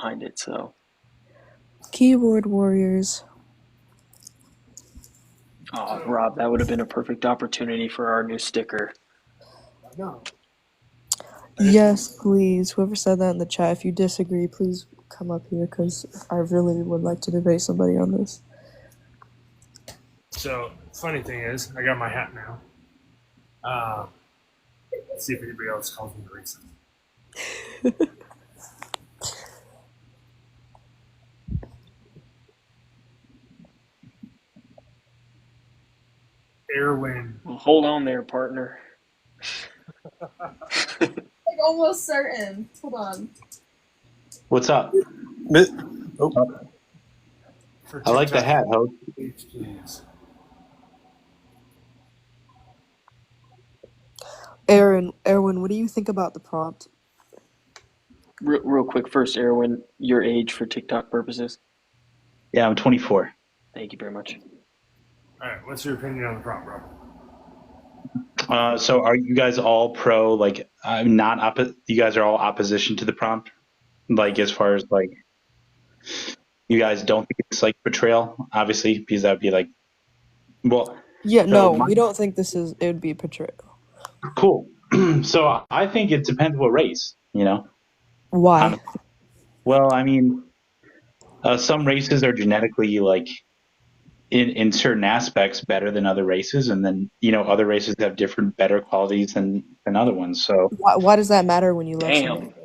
behind it. So, Keyboard warriors. Rob, that would have been a perfect opportunity for our new sticker. No. Yes, please. Whoever said that in the chat, if you disagree, please come up here because I really would like to debate somebody on this. So, funny thing is, I got my hat now. Let's see if anybody else calls me racist. Erwin. Well, hold on there, partner. Like almost certain. Hold on. What's up? For I like the TikTok, hat, host. please. Erwin, what do you think about the prompt? Real quick, first, Erwin, your age for TikTok purposes. Yeah, I'm 24. Thank you very much. All right, what's your opinion on the prompt, bro? So are you guys all pro, like, you guys are all opposition to the prompt? Like, as far as, like, you guys don't think it's, like, betrayal, obviously, because that would be, like, well. Yeah, so no, we don't think it would be portrayal. Cool. So I think it depends what race, you know? Why? Well, I mean, some races are genetically, like, in certain aspects better than other races, and then, you know, other races have different better qualities than other ones. So Why does that matter when you love Damn. somebody?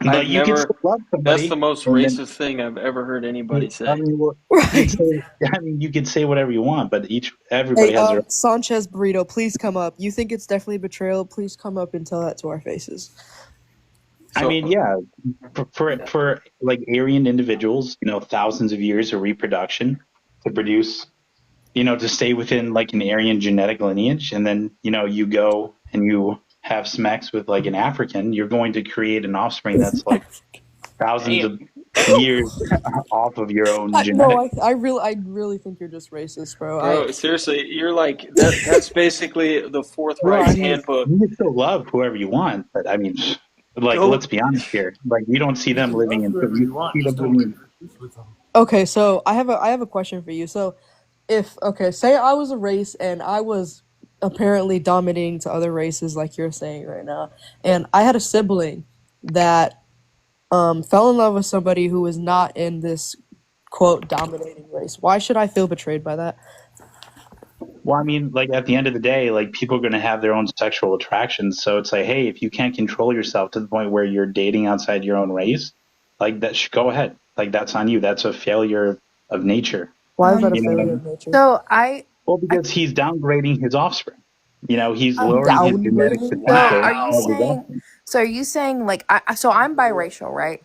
like, you can still love somebody. That's the most and then- racist thing I've ever heard anybody say. I mean, well, Right. you could say whatever you want, but everybody Hey, has their. Sanchez Burrito, please come up. You think it's definitely betrayal? Please come up and tell that to our faces. I mean, yeah, for like Aryan individuals, you know, thousands of years of reproduction to produce, you know, to stay within like an Aryan genetic lineage, and then, you know, you go and you have sex with like an African, you're going to create an offspring that's like thousands of years off of your own genetic. No, I really think you're just racist, bro. Bro, seriously, you're like that's basically the Fourth Reich's handbook. You can still love whoever you want, but I mean, like, let's be honest here. Like, you don't see them living in. Okay, so I have a question for you. So, say I was a race and I was apparently dominating to other races, like you're saying right now, and I had a sibling that fell in love with somebody who was not in this quote dominating race. Why should I feel betrayed by that? Well, I mean, like, at the end of the day, like, people are going to have their own sexual attractions. So it's like, hey, if you can't control yourself to the point where you're dating outside your own race, like, go ahead. Like, that's on you. That's a failure of nature. Why is that a failure of nature? Well, because he's downgrading his offspring. You know, he's lowering his genetic potential. Are you saying like I'm biracial, right?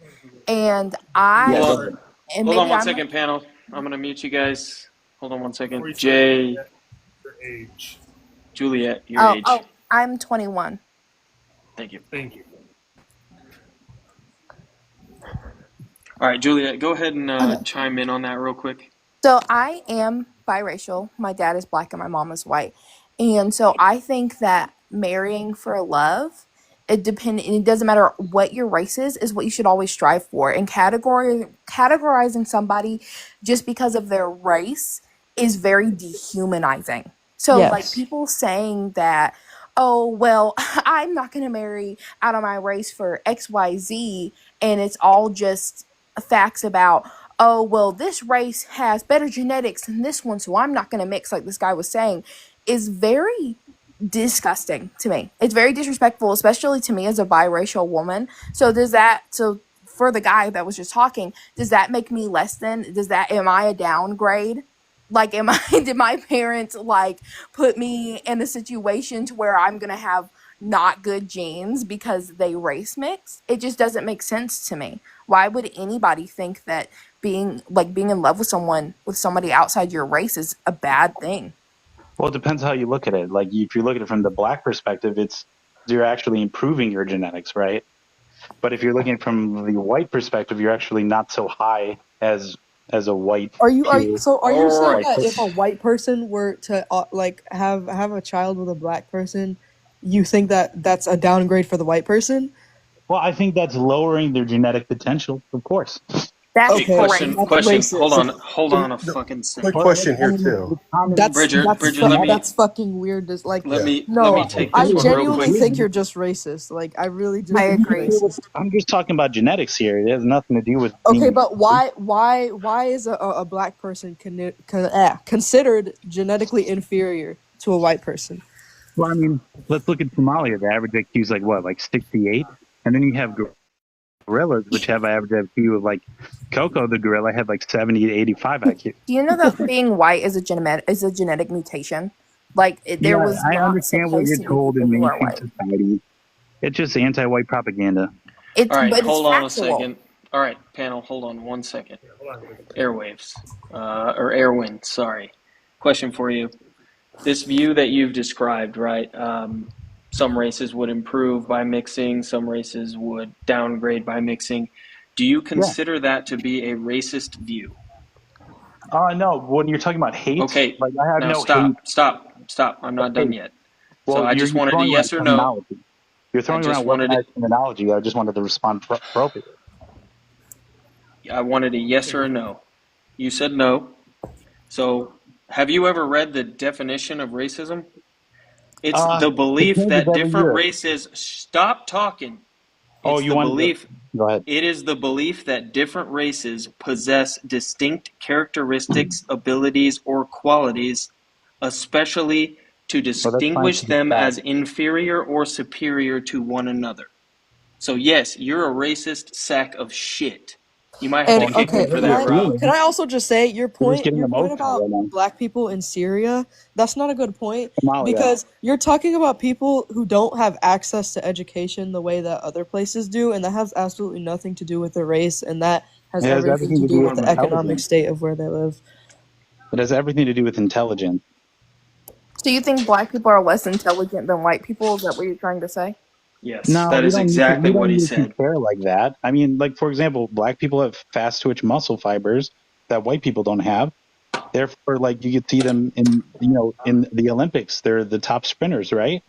And Hold on one second, panel. I'm gonna mute you guys. Hold on one second. Jay, your age. Juliet, your age. Oh, I'm 21. Thank you. Thank you. All right, Juliet, go ahead and chime in on that real quick. So I am biracial. My dad is black and my mom is white. And so I think that marrying for love, it doesn't matter what your race is what you should always strive for. And categorizing somebody just because of their race is very dehumanizing. So like people saying that, oh, well, I'm not going to marry out of my race for XYZ, and it's all just facts about, oh, well, this race has better genetics than this one, so I'm not going to mix, like this guy was saying, is very disgusting to me. It's very disrespectful, especially to me as a biracial woman. So for the guy that was just talking, does that make me less than? Am I a downgrade? Like, did my parents like put me in a situation to where I'm going to have not good genes because they race mix? It just doesn't make sense to me. Why would anybody think that being in love with somebody outside your race is a bad thing? Well, it depends how you look at it. Like, if you look at it from the black perspective, you're actually improving your genetics, right? But if you're looking from the white perspective, you're actually not so high as a white. Are you saying that if a white person were to have a child with a black person, you think that that's a downgrade for the white person? Well, I think that's lowering their genetic potential, of course. That's Okay, Question. crazy. Question. Hold racist. on. Hold on a fucking second. Quick question here too. Bridger, let me That's fucking weird. Like, let me no, take I this one real genuinely quick. think you're just racist. Like, I really just I think you're agree. racist. I'm just talking about genetics here. It has nothing to do with. Okay, but why is a black person considered genetically inferior to a white person? Well, I mean, let's look at Somalia. The average IQ is like 68, and then you have gorillas, which have an average IQ of like Coco, the gorilla, had like 70 to 85 IQ. Do you know that being white is a genetic mutation? Like there was I not understand what supposed you're to be told in people who are mainstream white. society. It's just anti-white propaganda. All right, But hold it's on a factual. second. All right, panel, hold on 1 second. Hold on. Airwaves, or airwind. Sorry. Question for you. This view that you've described, right? Some races would improve by mixing. Some races would downgrade by mixing. Do you consider that to be a racist view? No, when you're talking about hate, Okay, like I have now no hate. stop. I'm not done yet. Well, So I you're just wanted a throwing around yes or no. terminology. You're throwing just around wanted weaponized terminology. I just wanted to respond appropriately. I wanted a yes or a no. You said no. So have you ever read the definition of racism? It's the It belief changes that every different year. races stop talking. Oh, It's you the wanted belief. to go ahead. It is the belief that different races possess distinct characteristics, abilities, or qualities, especially to Well, that's fine distinguish to them decide. as inferior or superior to one another. So yes, you're a racist sack of shit. You might have to And kick me okay, for that, Rob. can I also just say You're just getting your point emotional about right now. black people in Syria, that's not a good point Somalia. because you're talking about people who don't have access to education the way that other places do, and that has absolutely nothing to do with their race, and that has It has everything to everything to do do with with the economic intelligence. state of where they live. It has everything to do with intelligence. Do you think black people are less intelligent than white people? Is that what you're trying to say? Yes, No, that we is don't need to. exactly We what don't he need to said. compare like that. I mean, like for example, black people have fast twitch muscle fibers that white people don't have. Therefore, like you could see them in the Olympics. They're the top sprinters, right?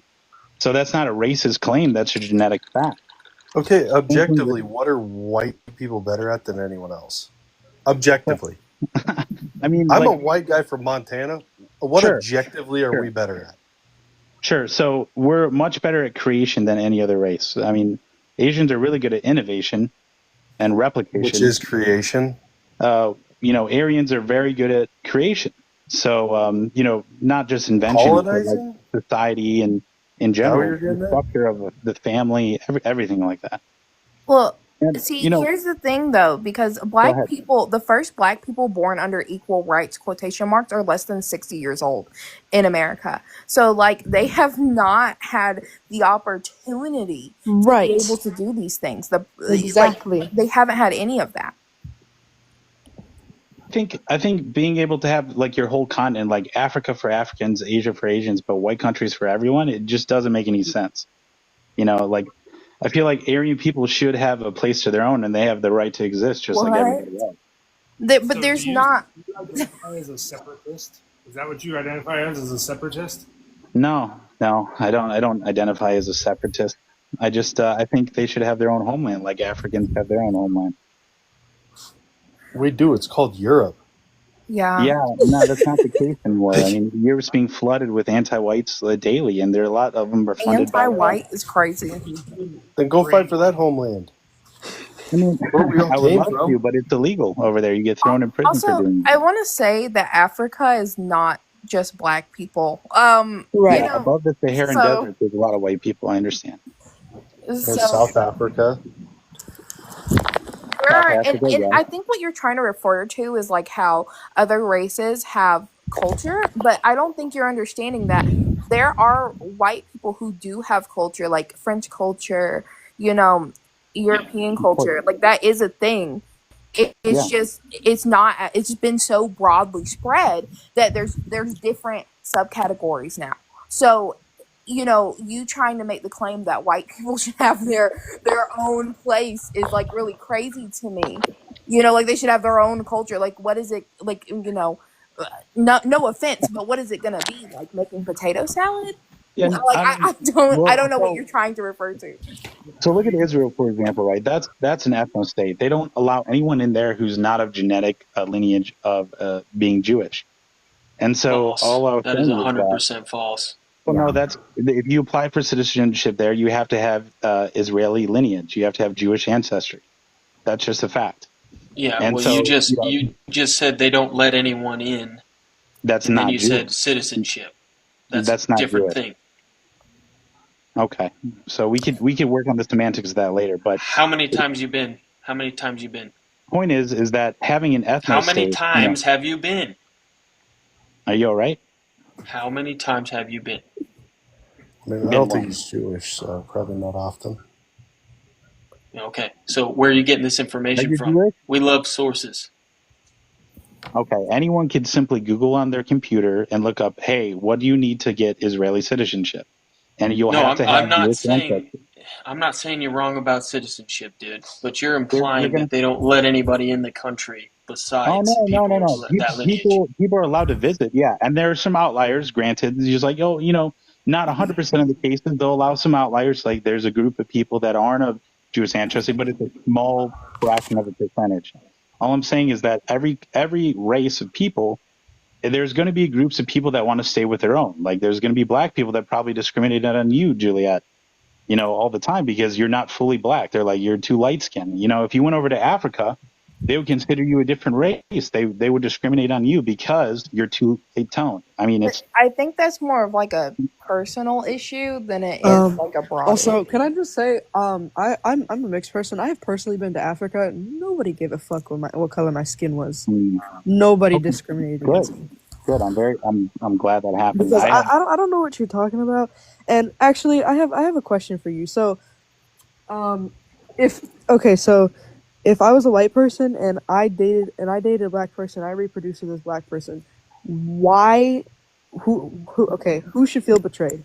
So that's not a racist claim. That's a genetic fact. Okay, objectively, what are white people better at than anyone else? Objectively. I mean, I'm like, a white guy from Montana. What Sure, objectively are sure. we better at? Sure. So we're much better at creation than any other race. I mean, Asians are really good at innovation and replication. Which is creation. Aryans are very good at creation. So, not just invention, but like Colonizing? society and in Is that what general, you're getting the at? structure of the family, everything like that. Well, And, see, here's the thing though, because ahead. the first black people born under equal rights quotation marks are less than 60 years old in America. So like they have not had the opportunity to be Right. able to do these things. Exactly. They haven't had any of that. I think being able to have like your whole continent, like Africa for Africans, Asia for Asians, but white countries for everyone, it just doesn't make any sense. Like I feel like Aryan people should have a place to their own, and they have the right to exist just like everybody else. But So there's do you not. identify as a separatist? Is that what you identify as a separatist? No, I don't identify as a separatist. I think they should have their own homeland, like Africans have their own homeland. We do. It's called Europe. Yeah. Yeah, no, that's not the case anymore. I mean, Europe's being flooded with anti-whites daily, and there are a lot of them are funded by. Anti-white is crazy. Then go fight for that homeland. I mean, Where we all I would came love from. to, but it's illegal over there. You get thrown in prison for Also, doing I it. want to say that Africa is not just black people. Right. Yeah, above the Saharan so- desert, there's a lot of white people. I understand. There's So, South Africa. Africa, and yeah. I think what you're trying to refer to is like how other races have culture, but I don't think you're understanding that there are white people who do have culture, like French culture, European culture. Like that is a thing. It's just it's not. It's just been so broadly spread that there's different subcategories now. So you trying to make the claim that white people should have their own place is like really crazy to me. Like they should have their own culture. Like what is it like? No offense, but what is it gonna be like making potato salad? Yeah, Like I mean, I well, don't know what you're trying to refer to. so look at Israel, for example, right? That's an ethno state. They don't allow anyone in there who's not of genetic lineage of being Jewish. And so False. all I was That is saying is that, 100% false. well, no, that's if you apply for citizenship there, you have to have Israeli lineage. You have to have Jewish ancestry. That's just a fact. Yeah, And well, you so, just you just said they don't let anyone in, that's and then not you said Jewish. citizenship. That's a That's not different Jewish. thing. Okay. So we could work on the semantics of that later. But How many times you been? How many times you been? the point is that having an How ethno many state, times have you been? are you all right? How many times have you been? I mean, I Been don't think one. he's Jewish, so probably not often. Okay, so where are you getting this Are information you from? Jewish? We love sources. Okay. Anyone could simply Google on their computer and look up, hey, what do you need to get Israeli citizenship? And you'll No, have I'm to have I'm not Jewish saying ancestry. I'm not saying you're wrong about citizenship, dude. But you're You're implying gonna. that they don't let anybody in the country Oh besides no, no, no, people no. of that lineage. People are allowed to visit, yeah, and there are some outliers. Granted, it's just like, oh, not 100% of the cases they'll allow some outliers. Like there's a group of people that aren't of Jewish ancestry, but it's a small fraction of a percentage. All I'm saying is that every race of people, there's going to be groups of people that want to stay with their own. Like there's going to be black people that probably discriminate on you, Juliet, all the time because you're not fully black. They're like, you're too light skinned. If you went over to Africa, they would consider you a different race. They would discriminate on you because you're too light toned. I mean, But it's I think that's more of like a personal issue than it is Um, like a broad Also, issue. can I just say, I'm a mixed person. I have personally been to Africa. Nobody gave a fuck what color my skin was. Nobody okay, discriminated against good, me good. I'm glad that happened. because I have, I don't know what you're talking about. And actually, I have a question for you. So, um, if okay, so if I was a white person and I dated a black person, I reproduced with this black person, why? Who should feel betrayed?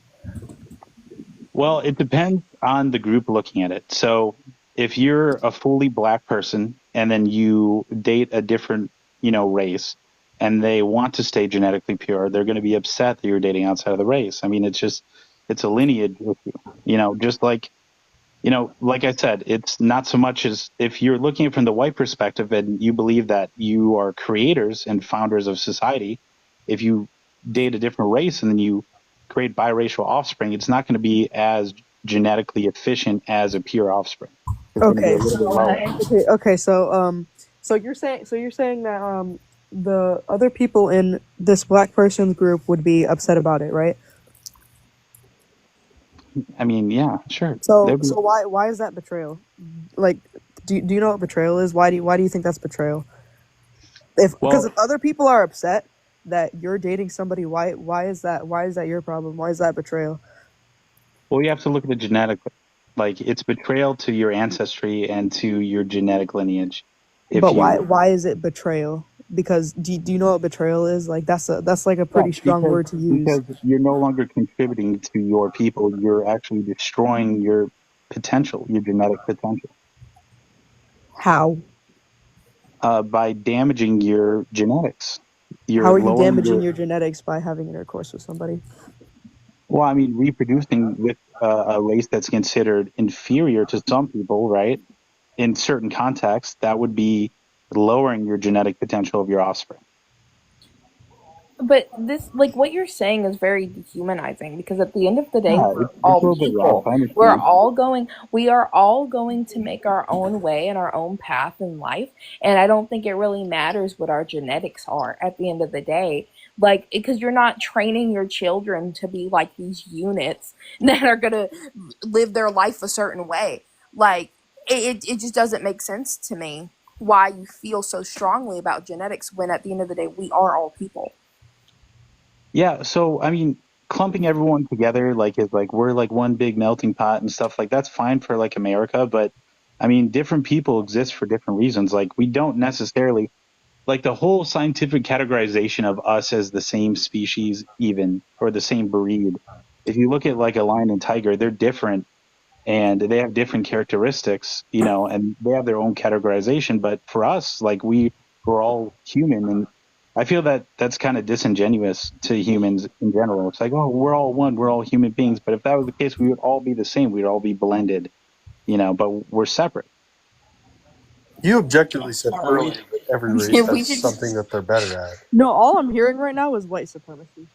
well, it depends on the group looking at it. So if you're a fully black person and then you date a different, race and they want to stay genetically pure, they're going to be upset that you're dating outside of the race. I mean, it's a lineage issue, just like I said, it's not so much as if you're looking at it from the white perspective and you believe that you are creators and founders of society. If you date a different race and then you create biracial offspring, it's not going to be as genetically efficient as a pure offspring. It's going to be a Okay, little bit so lower. you're saying that the other people in this black person's group would be upset about it, right? I mean, yeah, sure. So why is that betrayal? Like, do you know what betrayal is? Why do you think that's betrayal? Because Well, if other people are upset that you're dating somebody white, why is that your problem? Why is that betrayal? you have to look at it genetically. Like it's betrayal to your ancestry and to your genetic lineage. If But why you why is it betrayal? Because do you know what betrayal is? Like that's like a Yeah, pretty strong word to use. because you're no longer contributing to your people. You're actually destroying your potential, your genetic potential, How? by damaging your genetics. How You're are you lowering damaging your. your genetics by having intercourse with somebody? Well, I mean, reproducing with a race that's considered inferior to some people, right? In certain contexts, that would be lowering your genetic potential of your offspring. But this, like what you're saying, is very dehumanizing because at the end of the day, Yeah, we're it's a all little bit rough. people. I understand. We are all going to make our own way and our own path in life. And I don't think it really matters what our genetics are at the end of the day. Like, because you're not training your children to be like these units that are going to live their life a certain way. Like, it just doesn't make sense to me why you feel so strongly about genetics when at the end of the day, we are all people. Yeah, so I mean, clumping everyone together like is like we're like one big melting pot and stuff like that's fine for like America, but I mean, different people exist for different reasons. Like we don't necessarily like the whole scientific categorization of us as the same species even or the same breed. If you look at like a lion and tiger, they're different and they have different characteristics, and they have their own categorization, but for us, like we're all human I feel that that's kind of disingenuous to humans in general. It's like, oh, we're all one, we're all human beings. But if that was the case, we would all be the same. We'd all be blended, but we're separate. You objectively said earlier that every race We has should- something that they're better at. No, all I'm hearing right now is white supremacy.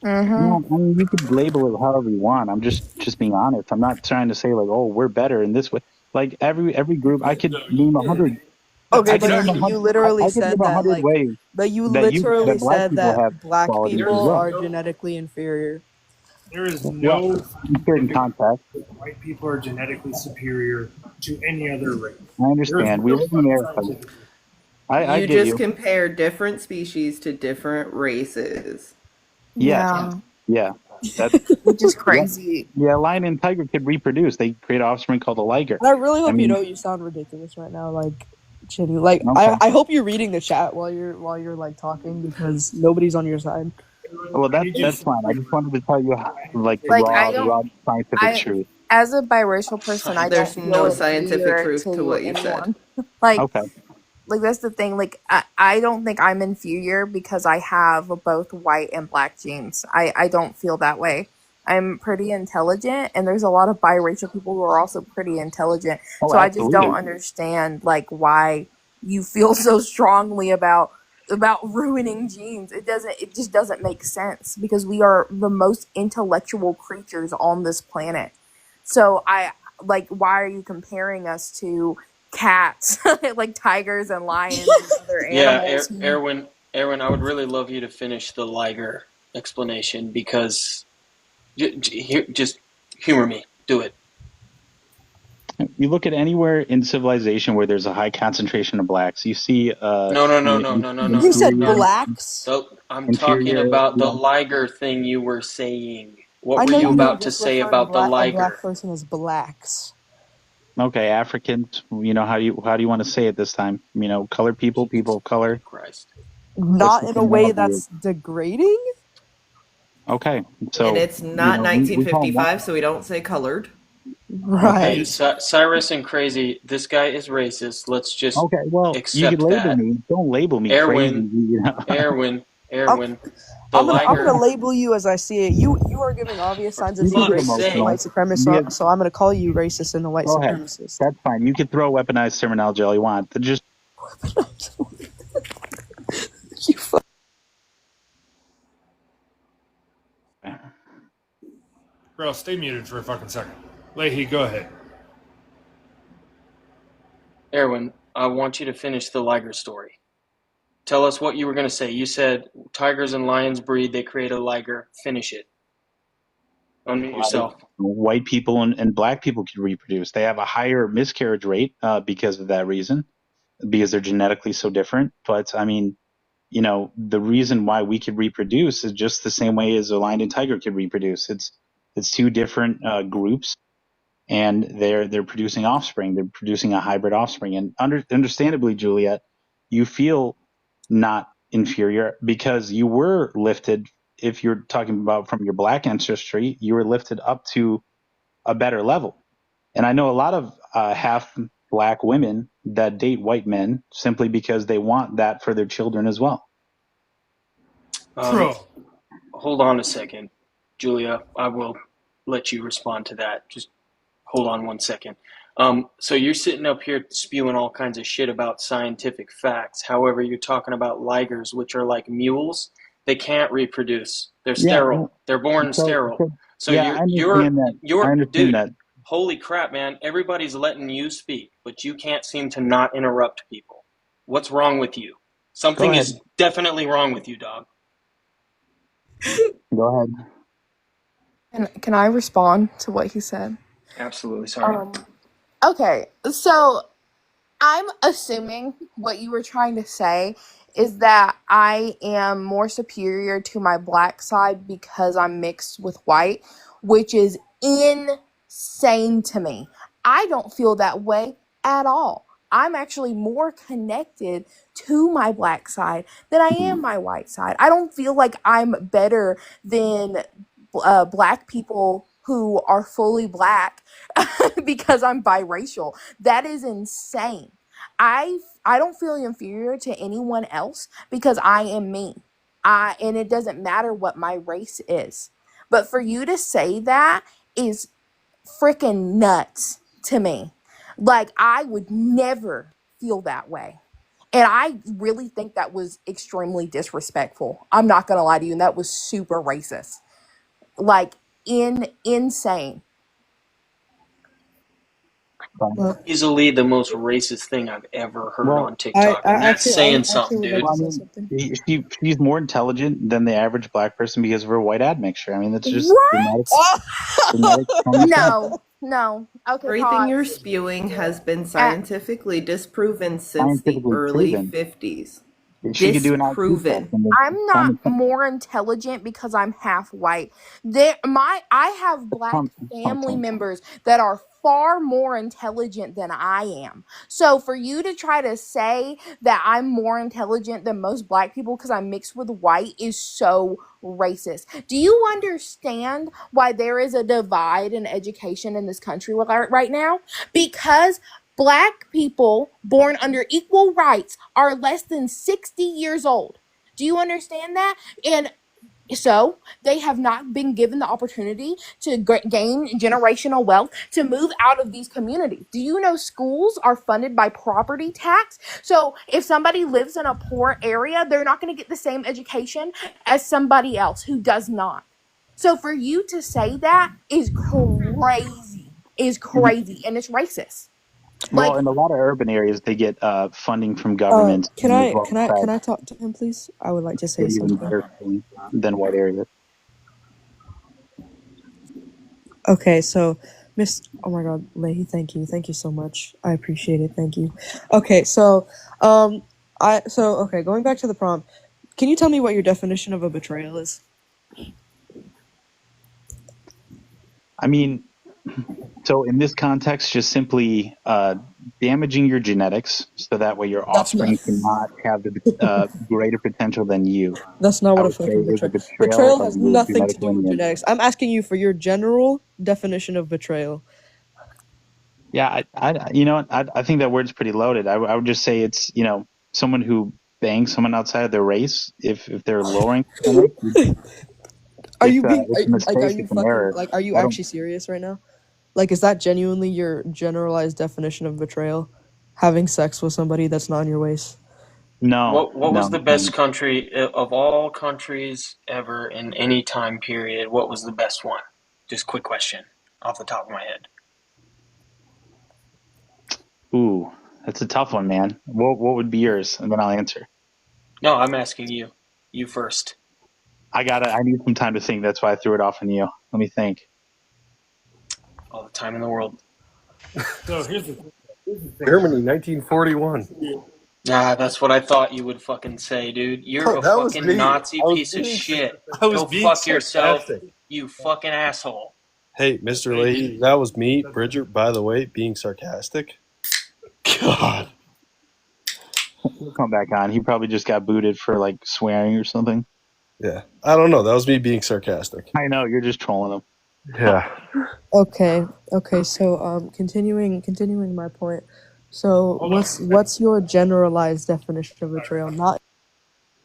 No, I mean, you could label it however you want. I'm just being honest. I'm not trying to say like, oh, we're better in this way. Like every group, I could name 100. Okay, I could name but 100. you literally I could name said that 100 like, ways but you that literally black said people have that black qualities as people well. are genetically inferior. There is Well, no in certain context, white people are genetically superior to any other race. I understand. We live in America. I You get just you. compare different species to different races. Yes. Yeah. That's Which is crazy. yeah. A lion and tiger could reproduce. They create offspring called a liger. And I really hope you mean- know you sound ridiculous right now, like Chinny. Like Okay. I hope you're reading the chat while you're like talking because nobody's on your side. Well, that's fine. I just wanted to tell you like the Like, raw scientific truth. As a biracial person, I There's don't no feel scientific inferior truth to what you said. anyone. Like, Okay. like that's the thing. Like, I don't think I'm inferior because I have both white and black genes. I don't feel that way. I'm pretty intelligent, and there's a lot of biracial people who are also pretty intelligent. Oh, So I just absolutely. don't understand like why you feel so strongly about ruining genes. It just doesn't make sense because we are the most intellectual creatures on this planet. So why are you comparing us to cats, like tigers and lions and other animals? Erwin, I would really love you to finish the Liger explanation because just humor me. Do it. You look at anywhere in civilization where there's a high concentration of blacks, you see. No. You said no. blacks. So I'm Inferior, talking about the yeah. Liger thing you were saying. What I were know you you about to just say referred about the a black Liger? person as blacks. Okay, Africans. How do you want to say it this time? Colored people of color. Christ. Not the in a way terminology that's degrading. Okay, so And it's not we call them 1955, so we don't say colored. Right. Hey, Cyrus and Crazy, this guy is racist. Let's just Okay, well, you accept can label that. me. Don't label me Erwin, crazy. Erwin. I'm gonna label you as I see it. You are giving obvious signs of You can being get racist and emotional. white supremacist. Yeah. So I'm gonna call you racist and a white Go ahead. supremacist. That's fine. You can throw weaponized terminology all you want. Just You fuck. Girl, stay muted for a fucking second. Leahy, go ahead. Erwin, I want you to finish the Liger story. Tell us what you were going to say. You said tigers and lions breed, they create a Liger. Finish it. Unmute yourself. white people and black people can reproduce. They have a higher miscarriage rate because of that reason, because they're genetically so different. But I mean, the reason why we could reproduce is just the same way as a lion and tiger could reproduce. It's two different groups, and they're producing offspring. They're producing a hybrid offspring. And understandably, Juliet, you feel not inferior because you were lifted. If you're talking about from your black ancestry, you were lifted up to a better level. And I know a lot of half black women that date white men simply because they want that for their children as well. Bro. Hold on a second, Julia. I will let you respond to that. Just hold on 1 second. So you're sitting up here spewing all kinds of shit about scientific facts. However, you're talking about ligers, which are like mules. They can't reproduce. They're sterile. Yeah. They're born sterile. So yeah, I understand that. Dude, that. Holy crap, man. Everybody's letting you speak, but you can't seem to not interrupt people. What's wrong with you? Something is definitely wrong with you, dog. Go ahead. Can I respond to what he said? Absolutely. Sorry. Okay, so I'm assuming what you were trying to say is that I am more superior to my black side because I'm mixed with white, which is insane to me. I don't feel that way at all. I'm actually more connected to my black side than I am my white side. I don't feel like I'm better than black people who are fully black because I'm biracial. That is insane. I don't feel inferior to anyone else because I am me. And it doesn't matter what my race is. But for you to say that is freaking nuts to me. Like, I would never feel that way. And I really think that was extremely disrespectful. I'm not going to lie to you. And that was super racist. Like, insane. Well, Easily the most racist thing I've ever heard Well, on TikTok, and that's I saying actually something, would like dude. to I say mean, something. she's more intelligent than the average black person because of her white admixture. I mean, that's just genetic, What? genetic common sense. No. Okay, Everything you're pause. spewing has been Uh, scientifically disproven since the Scientifically early proven. 50s. She could do an IQ test, Disproven. and it's I'm not common sense. more intelligent because I'm half white. I have black It's common family sense. members that are far more intelligent than I am. So for you to try to say that I'm more intelligent than most black people because I'm mixed with white is so racist. Do you understand why there is a divide in education in this country right now? Because black people born under equal rights are less than 60 years old. Do you understand that? And so they have not been given the opportunity to gain generational wealth to move out of these communities. Do you know schools are funded by property tax? So if somebody lives in a poor area, they're not going to get the same education as somebody else who does not. So for you to say that is crazy, and it's racist. Well, Like, in a lot of urban areas, they get funding from government, Can and as I well can as I can that, I talk to him, please? I would like to say they're even something. better than white areas. Okay, so oh my God, Leahy, thank you so much. I appreciate it. Thank you. Okay, so going back to the prompt, can you tell me what your definition of a betrayal is? I mean, so in this context, just simply damaging your genetics so that way your That's not offspring cannot have the greater potential than you. that's not I what a would say fucking is a betrayal. betrayal Betrayal of has your nothing to genetic do with lineage. genetics. I'm asking you for your general definition of betrayal. Yeah, I think that word's pretty loaded. I would just say it's, someone who bangs someone outside of their race. If they're lowering genetics, Are you it's a are mistake. you It's an fucking error. like are you I don't actually serious right now? Like, is that genuinely your generalized definition of betrayal? Having sex with somebody that's not in your waist? no What was no. the best country of all countries ever in any time period? What was the best one? Just quick question off the top of my head. Ooh, that's a tough one, man. What would be yours, and then I'll answer. No, I'm asking you. You first. I need some time to think. That's why I threw it off on you. Let me think. All the time in the world. So here's the thing. Germany, 1941. Ah, that's what I thought you would fucking say, dude. You're Oh, a that was fucking me. Nazi piece of shit. I was Go being fuck yourself, sarcastic. you fucking asshole. Hey, Mr. Leahy, that was me. Bridger, by the way, being sarcastic. God. He'll come back on. He probably just got booted for like swearing or something. Yeah. I don't know. That was me being sarcastic. I know you're just trolling him. Yeah. Okay, so continuing my point. So Hold on. what's your generalized definition of betrayal? Not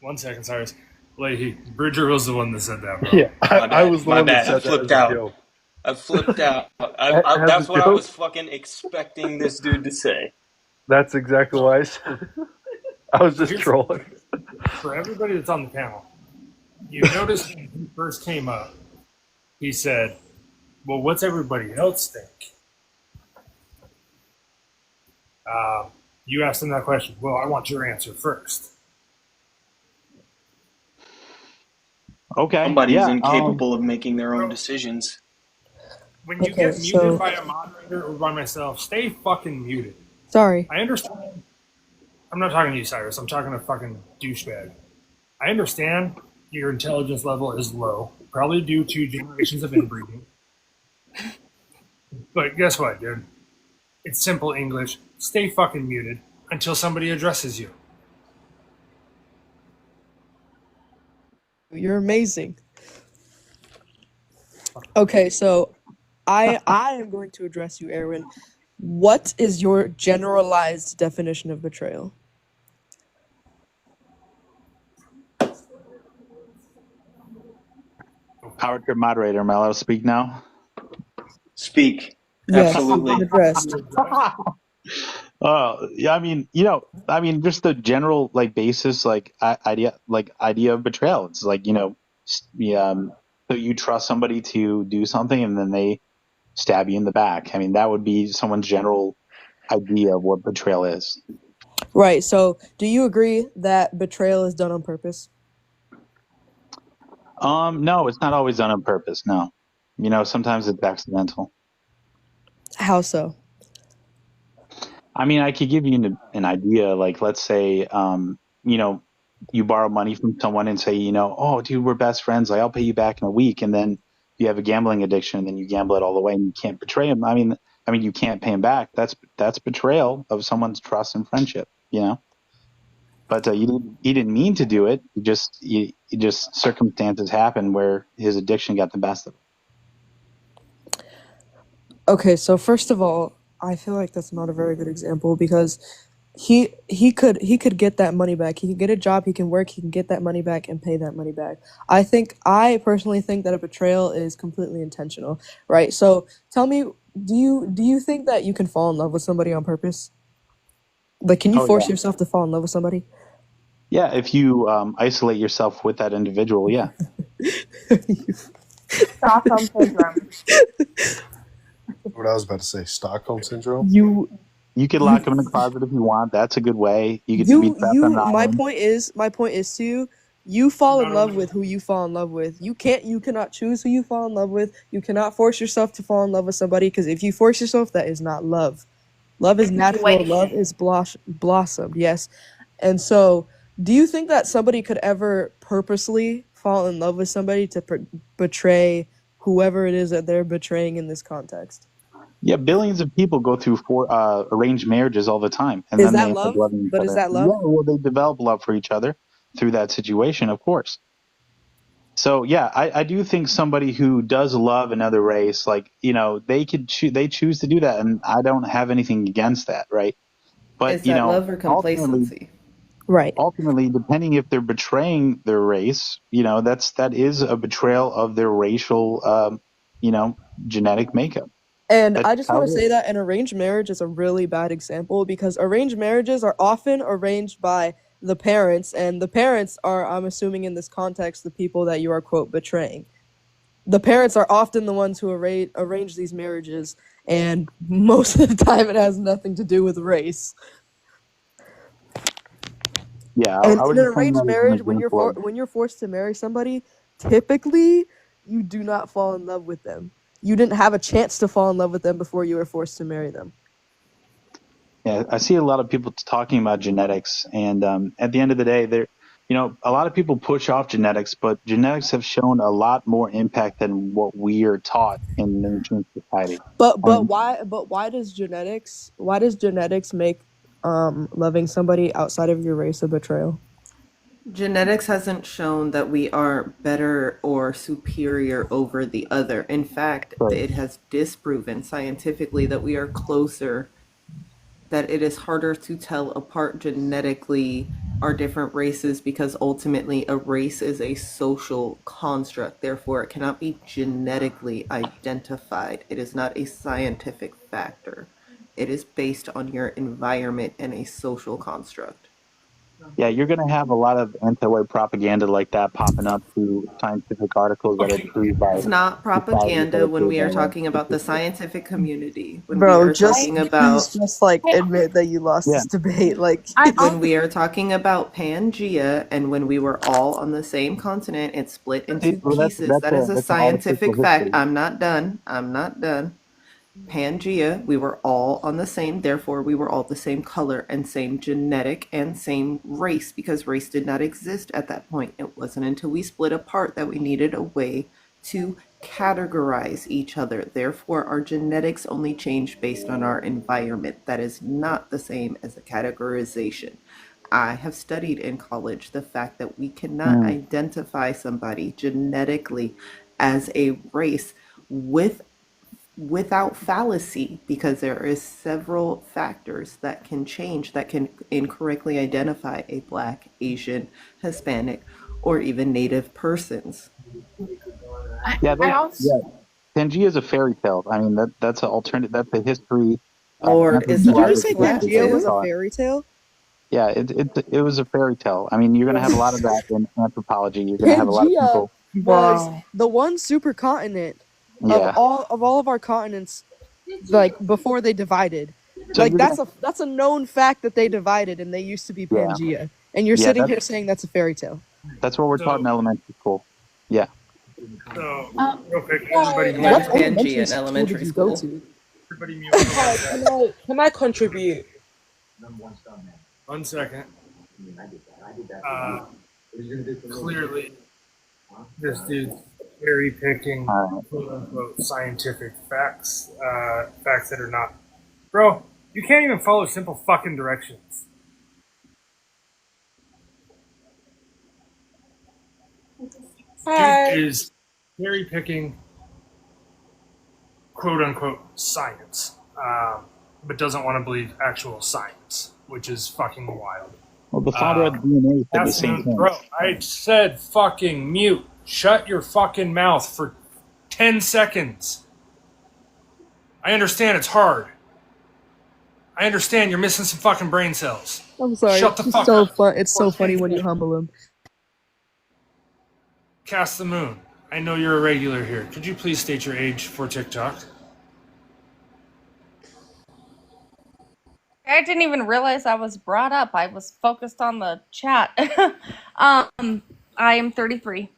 1 second, Cyrus. Leahy, Bridger was the one that said that, bro. Yeah. My I bad. was the My one that bad. I said that flipped as a out. joke. I flipped out. As a That's what I joke? was fucking expecting this dude to say. That's exactly why I said it. I was just trolling. For everybody that's on the panel, you noticed when he first came up, he said, well, what's everybody else think? You asked him that question. Well, I want your answer first. Okay. Somebody's Yeah. incapable of making their own decisions. When you Okay, get so- muted by a moderator or by myself, stay fucking muted. sorry. I understand. I'm not talking to you, Cyrus. I'm talking to fucking douchebag. I understand your intelligence level is low, probably due to generations of inbreeding. But guess what, dude? It's simple English. Stay fucking muted until somebody addresses you. You're amazing. Okay, so I am going to address you, Erwin. What is your generalized definition of betrayal? Howard, your moderator. Am I allowed to speak now? Speak. Yes, you've been Absolutely. addressed. Yeah, I mean, just the general like basis, idea of betrayal. It's like, so you trust somebody to do something and then they stab you in the back. I mean, that would be someone's general idea of what betrayal is. Right. So, do you agree that betrayal is done on purpose? No, it's not always done on purpose. No, sometimes it's accidental. How so? I mean, I could give you an idea. Like, let's say, you borrow money from someone and say, oh, dude, we're best friends. Like, I'll pay you back in a week. And then you have a gambling addiction, and then you gamble it all away, and you can't betray him. I mean, you can't pay him back. That's betrayal of someone's trust and friendship. But he didn't mean to do it. Just circumstances happened where his addiction got the best of him. Okay, so first of all, I feel like that's not a very good example because he could get that money back. He can get a job, he can work, he can get that money back and pay that money back. I personally think that a betrayal is completely intentional, right? So tell me, do you think that you can fall in love with somebody on purpose? Like, can you Oh force yeah, yourself to fall in love with somebody? yeah. If you isolate yourself with that individual, yeah. Stockholm syndrome. What I was about to say, Stockholm syndrome. you You could lock them in a closet if you want. That's a good way. You could you meet them on the you island. my point is to you, you fall in Not love only with who you fall in love with. You cannot choose who you fall in love with. You cannot force yourself to fall in love with somebody, because if you force yourself, that is not love. Love is natural. Love Situation. is blossomed. Yes. And so, do you think that somebody could ever purposely fall in love with somebody to betray whoever it is that they're betraying in this context? Yeah, billions of people go through arranged marriages all the time, and Is then they that end up love? loving each But is other. that Yeah, love? well, they develop love for each other through that situation, of course. So yeah, I do think somebody who does love another race, like they choose to do that, and I don't have anything against that, right? But Is that love or ultimately, complacency? Right. ultimately, depending if they're betraying their race, that is a betrayal of their racial, you know, genetic makeup. And That's I just how want it to is. say that an arranged marriage is a really bad example, because arranged marriages are often arranged by the parents, and the parents are, I'm assuming in this context, the people that you are, quote, betraying. The parents are often the ones who arrange these marriages, and most of the time it has nothing to do with race. Yeah, And I in was an just saying arranged that as an marriage, example of. when you're forced to marry somebody, typically you do not fall in love with them. You didn't have a chance to fall in love with them before you were forced to marry them. Yeah, I see a lot of people talking about genetics, and at the end of the day, a lot of people push off genetics, but genetics have shown a lot more impact than what we are taught in mainstream society. But I mean, why does genetics make loving somebody outside of your race a betrayal? Genetics hasn't shown that we are better or superior over the other. In fact, but it has disproven scientifically that we are closer, that it is harder to tell apart genetically our different races, because ultimately a race is a social construct. Therefore, it cannot be genetically identified. It is not a scientific factor. It is based on your environment and a social construct. yeah, you're going to have a lot of anti-white propaganda like that popping up through scientific articles that are okay. approved by It's not societies that are propaganda when approved we by are that. talking about the scientific community, when we Bro, are just talking please about just like Hey, admit that you lost Yeah, this debate. Like, I when we are talking about Pangea, and when we were all on the same continent and split into well, pieces. That is a that's an artificial scientific fact. history. I'm not done. I'm not done. Pangea, we were all on the same, therefore we were all the same color and same genetic and same race, because race did not exist at that point. It wasn't until we split apart that we needed a way to categorize each other. Therefore, our genetics only changed based on our environment. That is not the same as a categorization. I have studied in college the fact that we cannot Mm, identify somebody genetically as a race with without fallacy, because there is several factors that can change, that can incorrectly identify a Black, Asian, Hispanic, or even Native persons. Yeah, I also yeah. Pangea is a fairy tale. I mean, that's an alternative. That's a history. Lord, is the Did you just earth say Anthropological flat history that Pangea we was too? a taught. fairy tale? Yeah, it was a fairy tale. I mean, you're going to have a lot of that in anthropology. You're going to have a lot of Pangea people. was wow. the one supercontinent Yeah. of all of our continents, like before they divided. So Like you're gonna. that's a known fact that they divided and they used to be Yeah. Pangea. And you're Yeah. sitting here saying that's a fairy tale. That's what we're taught So, in elementary school. Yeah. so Um, real quick, Hi, What's What um, elementary Pangea in school did elementary you go school? to? everybody mute for one hi. second. Can I contribute? 1 second. Uh, Clearly, this dude's cherry picking quote unquote scientific facts, facts that are not. Bro, you can't even follow simple fucking directions. Dude Hi. is cherry picking quote unquote science, but doesn't want to believe actual science, which is fucking wild. Well, the founder of the DNA said the same thing. Bro, I said fucking mute. Shut your fucking mouth for 10 seconds. I understand it's hard. I understand you're missing some fucking brain cells. I'm sorry. Shut the It's fuck so up. fun. It's so funny when you humble him. Cast the Moon. I know you're a regular here. Could you please state your age for TikTok? I didn't even realize I was brought up. I was focused on the chat. I am 33.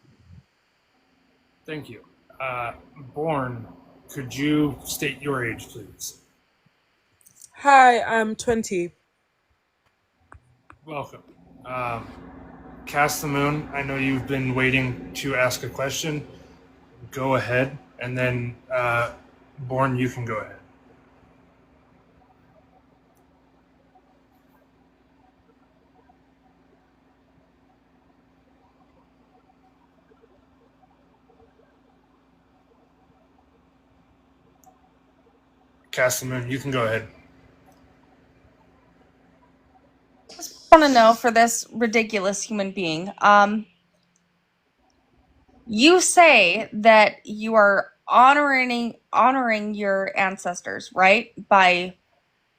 Thank you. Born, could you state your age, please? Hi, I'm 20. Welcome. Cast the Moon, I know you've been waiting to ask a question. Go ahead, and then Born, you can go ahead. Cast the Moon, you can go ahead. I want to know for this ridiculous human being. You say that you are honoring your ancestors, right? By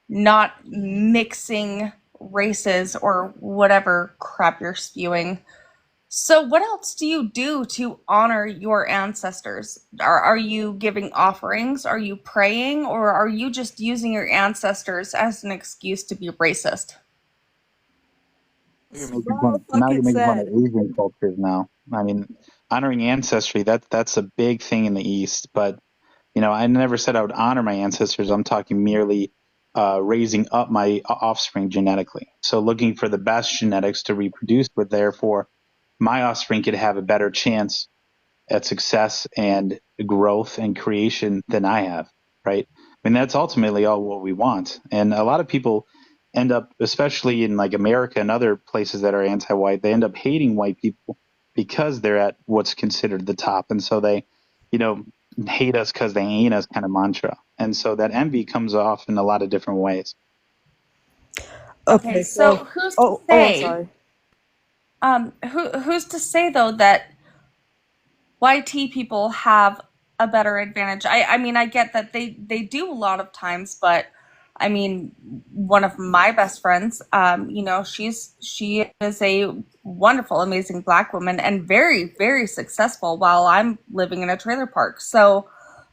not mixing races or whatever crap you're spewing. So what else do you do to honor your ancestors? Are you giving offerings? Are you praying? Or are you just using your ancestors as an excuse to be racist? Well, Now fucking you're making fun of said. Asian cultures now. I mean, honoring ancestry, that's a big thing in the East. But, I never said I would honor my ancestors. I'm talking merely raising up my offspring genetically. So looking for the best genetics to reproduce with, therefore, my offspring could have a better chance at success and growth and creation than I have, right? I mean, that's ultimately all what we want. And a lot of people end up, especially in like America and other places that are anti-white, they end up hating white people because they're at what's considered the top. And so they, you know, hate us because they ain't us kind of mantra. And so that envy comes off in a lot of different ways. Okay, Okay, so so who's to I'm say sorry. who's to say though that YT people have a better advantage? I mean, I get that they do a lot of times, but I mean, one of my best friends, she is a wonderful, amazing Black woman and very, very successful while I'm living in a trailer park. So,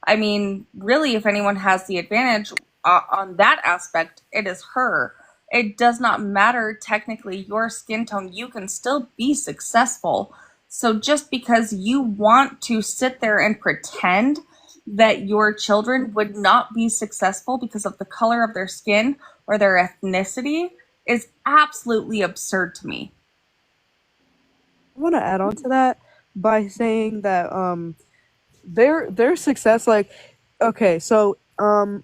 I mean, really, if anyone has the advantage on that aspect, it is her. It does not matter technically your skin tone, you can still be successful. So just because you want to sit there and pretend that your children would not be successful because of the color of their skin or their ethnicity is absolutely absurd to me. I want to add on to that by saying that their success, like, okay, so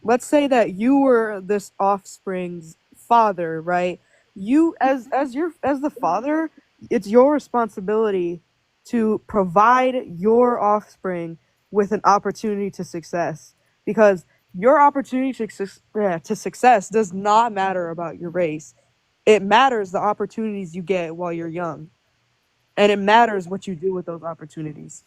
let's say that you were this offspring's father, right? You as the father, it's your responsibility to provide your offspring with an opportunity to success. because your opportunity to success does not matter about your race. It matters the opportunities you get while you're young, and it matters what you do with those opportunities.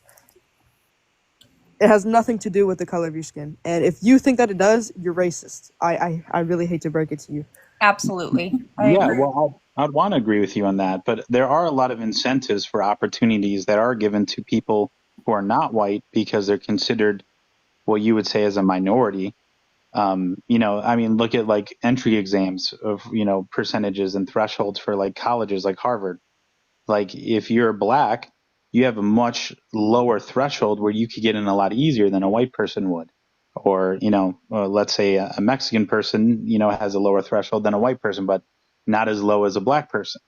It has nothing to do with the color of your skin. And if you think that it does, you're racist. I really hate to break it to you. Absolutely. I Yeah, agree. well, I'd want to agree with you on that, but there are a lot of incentives for opportunities that are given to people who are not white because they're considered what you would say as a minority. I mean, look at like entry exams of, percentages and thresholds for like colleges like Harvard. Like if you're black, you have a much lower threshold where you could get in a lot easier than a white person would. Or, let's say a Mexican person, has a lower threshold than a white person, but not as low as a black person.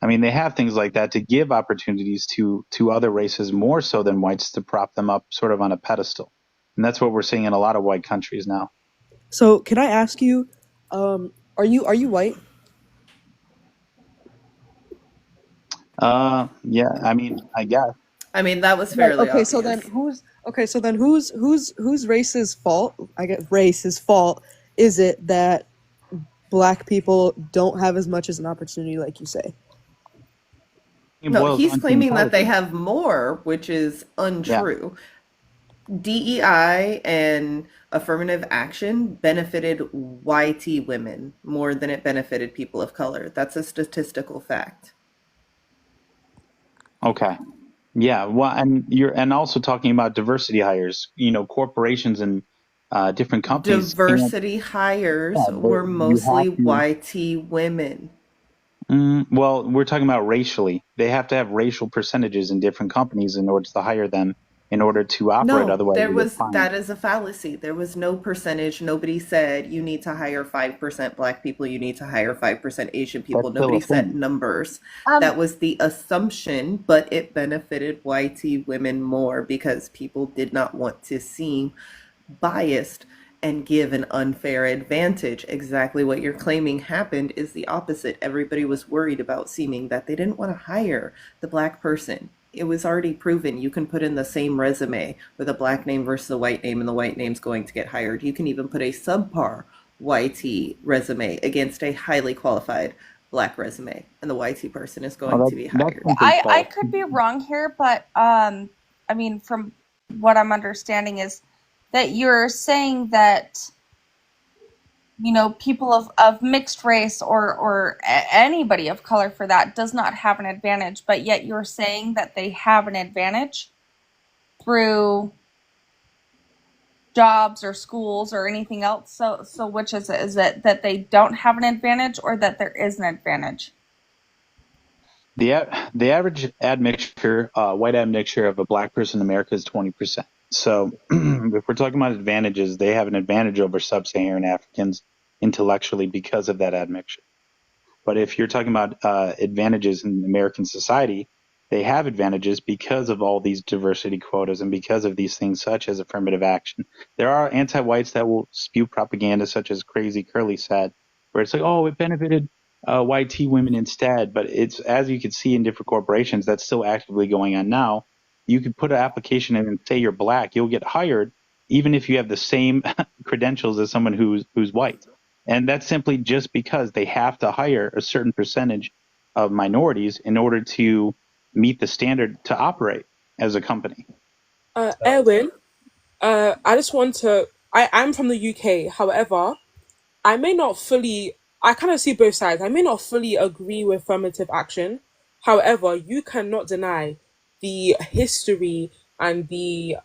I mean, they have things like that to give opportunities to other races more so than whites to prop them up sort of on a pedestal. And that's what we're seeing in a lot of white countries now. So can I ask you, are you white? Yeah, I mean, I guess. I mean, that was Right. fairly obvious. Whose race's fault? I guess race's fault is it that black people don't have as much as an opportunity, like you say? It No, boils he's down to claiming that they intelligence. have more, which is Yeah. untrue. DEI and affirmative action benefited YT women more than it benefited people of color. That's a statistical fact. Okay. Yeah. Well, and also talking about diversity hires, corporations and different companies can't. Diversity hires Yeah, were you have mostly to. YT women. Well, we're talking about racially. They have to have racial percentages in different companies in order to hire them, in order to operate. No, Otherwise, they get fined. that is a fallacy. There was no percentage. Nobody said you need to hire 5% black people, you need to hire 5% Asian That's people. still Nobody a set thing. numbers. Um, That was the assumption, but it benefited YT women more because people did not want to seem biased and give an unfair advantage. Exactly what you're claiming happened is the opposite. Everybody was worried about seeming that they didn't want to hire the black person. It was already proven you can put in the same resume with a black name versus a white name, and the white name's going to get hired. You can even put a subpar YT resume against a highly qualified black resume, and the YT person is Oh, going to be that's hired. simply I false. could be wrong here, but I mean, from what I'm understanding is that you're saying that people of mixed race or anybody of color for that does not have an advantage, but yet you're saying that they have an advantage through jobs or schools or anything else. So which is it? Is it that they don't have an advantage or that there is an advantage? The average admixture, white admixture of a black person in America is 20%. So if we're talking about advantages, they have an advantage over sub-Saharan Africans intellectually because of that admixture. But if you're talking about advantages in American society, they have advantages because of all these diversity quotas and because of these things such as affirmative action. There are anti-whites that will spew propaganda such as Crazy Curly said, where it's like, oh, it benefited YT women instead. But it's, as you can see in different corporations, that's still actively going on now. You could put an application in and say you're black, you'll get hired even if you have the same credentials as someone who's white. And that's simply just because they have to hire a certain percentage of minorities in order to meet the standard to operate as a company. Erwin, I just want to. I'm from the UK. However, I may not fully. I kind of see both sides. I may not fully agree with affirmative action. However, you cannot deny the history and the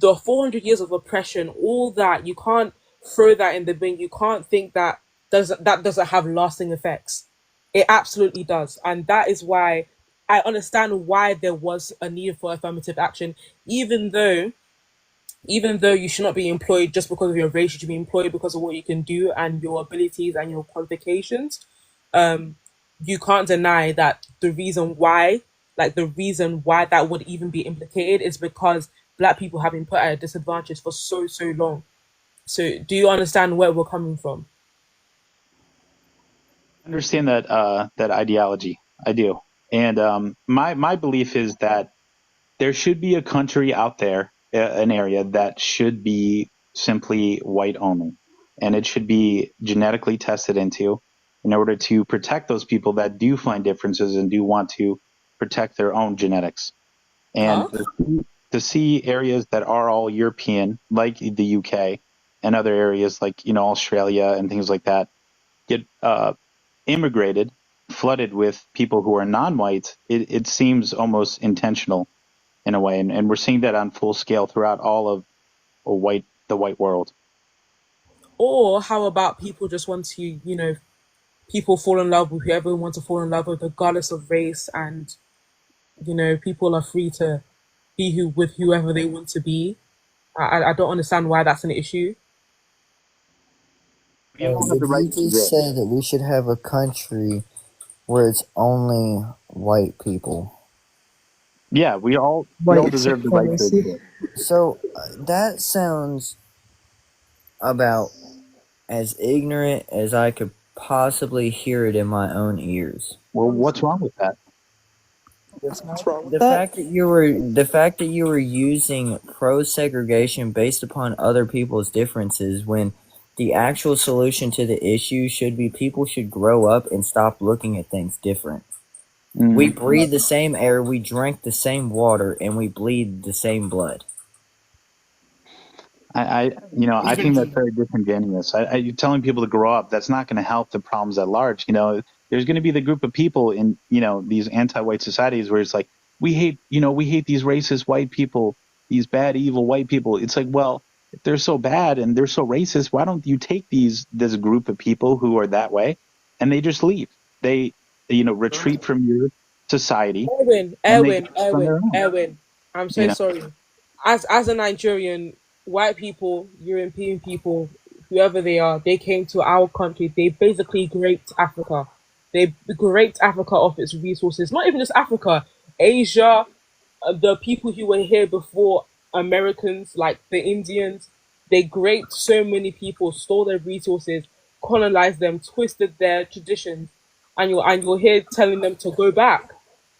400 years of oppression. All that, you can't throw that in the bin. You can't think that doesn't have lasting effects. It absolutely does, and that is why I understand why there was a need for affirmative action, even though you should not be employed just because of your race. You should be employed because of what you can do and your abilities and your qualifications. You can't deny that the reason why that would even be implicated is because black people have been put at a disadvantage for so long. So do you understand where we're coming from? I understand that ideology. I do. And my belief is that there should be a country out there, an area that should be simply white only, and it should be genetically tested into in order to protect those people that do find differences and do want to protect their own genetics. And Huh? to see areas that are all European, like the UK, and other areas like Australia and things like that, get immigrated, flooded with people who are non-white, it seems almost intentional in a way, and we're seeing that on full scale throughout all of the white world. Or how about people just want to, people fall in love with whoever want to fall in love with, regardless of race, and people are free to be with whoever they want to be. I don't understand why that's an issue. You all have Did the right you to just exist. say that we should have a country where it's only white people? Yeah, we all Wait, deserve the right to supremacy. exist. So that sounds about as ignorant as I could possibly hear it in my own ears. Well, what's wrong with that? What's wrong with The that? fact that you were using pro segregation based upon other people's differences when the actual solution to the issue should be people should grow up and stop looking at things different. We breathe the same air, we drink the same water, and we bleed the same blood. I think that's very disingenuous. You're telling people to grow up. That's not going to help the problems at large. There's going to be the group of people in, these anti-white societies where it's like, we hate these racist white people, these bad, evil white people. It's like, well, if they're so bad and they're so racist, why don't you take this group of people who are that way and they just leave? They, retreat from your society and they go on their own, Erwin. I'm you so know? sorry. As a Nigerian, white people, European people, whoever they are, they came to our country. They basically raped Africa. They raped Africa of its resources. Not even just Africa, Asia, the people who were here before Americans, like the Indians. They raped so many people, stole their resources, colonized them, twisted their traditions, and you're here telling them to go back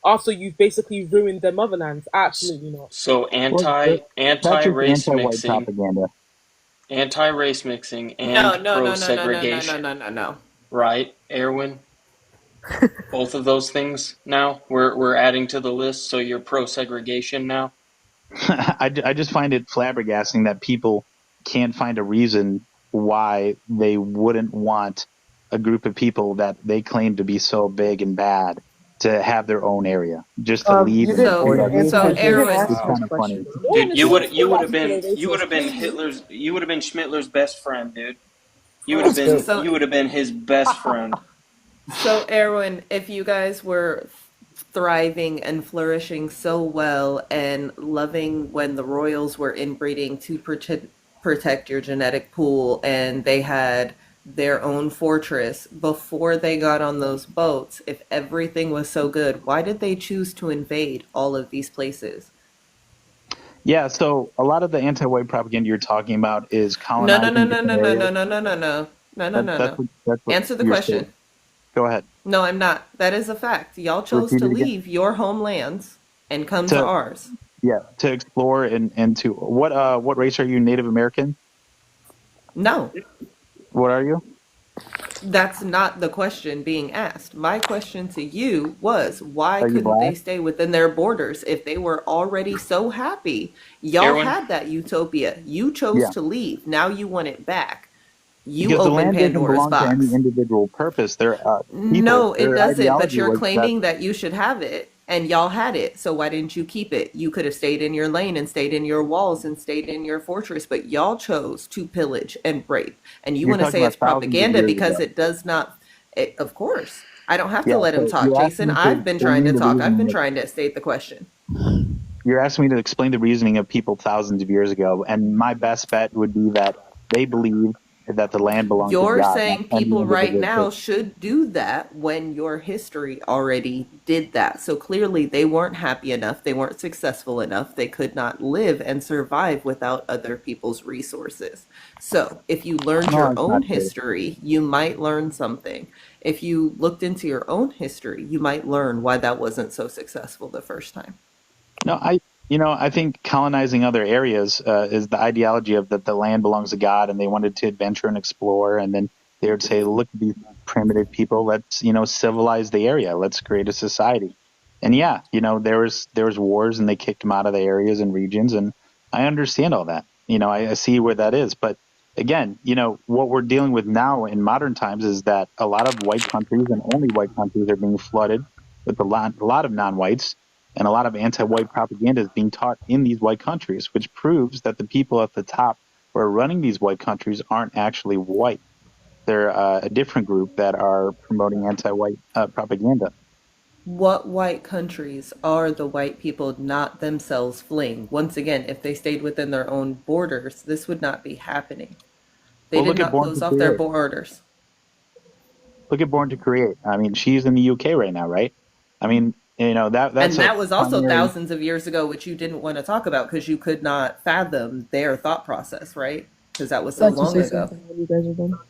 after you've basically ruined their motherlands. Absolutely not. So Well, that's anti just race anti-white mixing, propaganda. anti race mixing, No, and no, pro no, no, no, no, no, no, segregation, no, no, no. right, Erwin? Both of those things now we're adding to the list. So you're pro segregation now. I just find it flabbergasting that people can't find a reason why they wouldn't want a group of people that they claim to be so big and bad to have their own area, just to leave You and didn't do So, you that. didn't answer so you didn't Aaron, answer It's his kind of question. funny. No one Dude, is saying all white people are racist. Clearly, You would have been Schmittler's best friend, dude. So You would have been his best friend. so Erwin, if you guys were thriving and flourishing so well and loving when the royals were inbreeding to protect your genetic pool and they had their own fortress before they got on those boats, if everything was so good, why did they choose to invade all of these places? Yeah, so a lot of the anti-white propaganda you're talking about is No, no, no, colonizing no, different no, no, areas. no, no, no, no, no, no, no, That, no, that's no. what that's what Answer the you're saying. question. Go ahead. No, I'm not. That is a fact. Y'all chose Repeat to it again. leave your homelands and come to To ours. Yeah, to explore and to what race are you? Native American? No, What are you? that's not the question being asked. My question to you was why Are you couldn't black? they stay within their borders if they were already so happy? Y'all Erwin, had that utopia. You chose Yeah. to leave. Now you want it back. You Because the open land doesn't Pandora's belong to any box. individual purpose. Their people, No, it their doesn't, but ideology you're was that. claiming that you should have it and y'all had it. So why didn't you keep it? You could have stayed in your lane and stayed in your walls and stayed in your fortress, but y'all chose to pillage and rape. And you You're want to talking say about it's thousands of propaganda years because ago. it does not, of course. I don't have to Yeah. let him So talk, you're asking Jason. me to I've been trying explain to the talk. I've been reasoning. trying to state the question. You're asking me to explain the reasoning of people thousands of years ago, and my best bet would be that they believe that the land belongs to You're God, not saying any people right individual now person. should do that when your history already did that. So clearly they weren't happy enough, they weren't successful enough, they could not live and survive without other people's resources. So if you learned No, your it's own not true. history, you might learn something. If you looked into your own history, you might learn why that wasn't so successful the first time. No, I think colonizing other areas is the ideology of that the land belongs to God, and they wanted to adventure and explore, and then they would say, "Look at these primitive people. Let's civilize the area. Let's create a society." And yeah, there was wars, and they kicked them out of the areas and regions, and I understand all that. I see where that is, but again, what we're dealing with now in modern times is that a lot of white countries and only white countries are being flooded with a lot of non-whites, and a lot of anti-white propaganda is being taught in these white countries, which proves that the people at the top who are running these white countries aren't actually white. They're a different group that are promoting anti-white propaganda. What white countries are the white people not themselves fleeing? Once again, if they stayed within their own borders, this would not be happening. They Well, did look at not Born close to off their Create. borders. Look at Born to Create. I mean, she's in the UK right now, right? I mean, that's And a that was also primary. thousands of years ago, which you didn't want to talk about because you could not fathom their thought process, right? Because that was I'd so like to long say ago. something when you guys are done.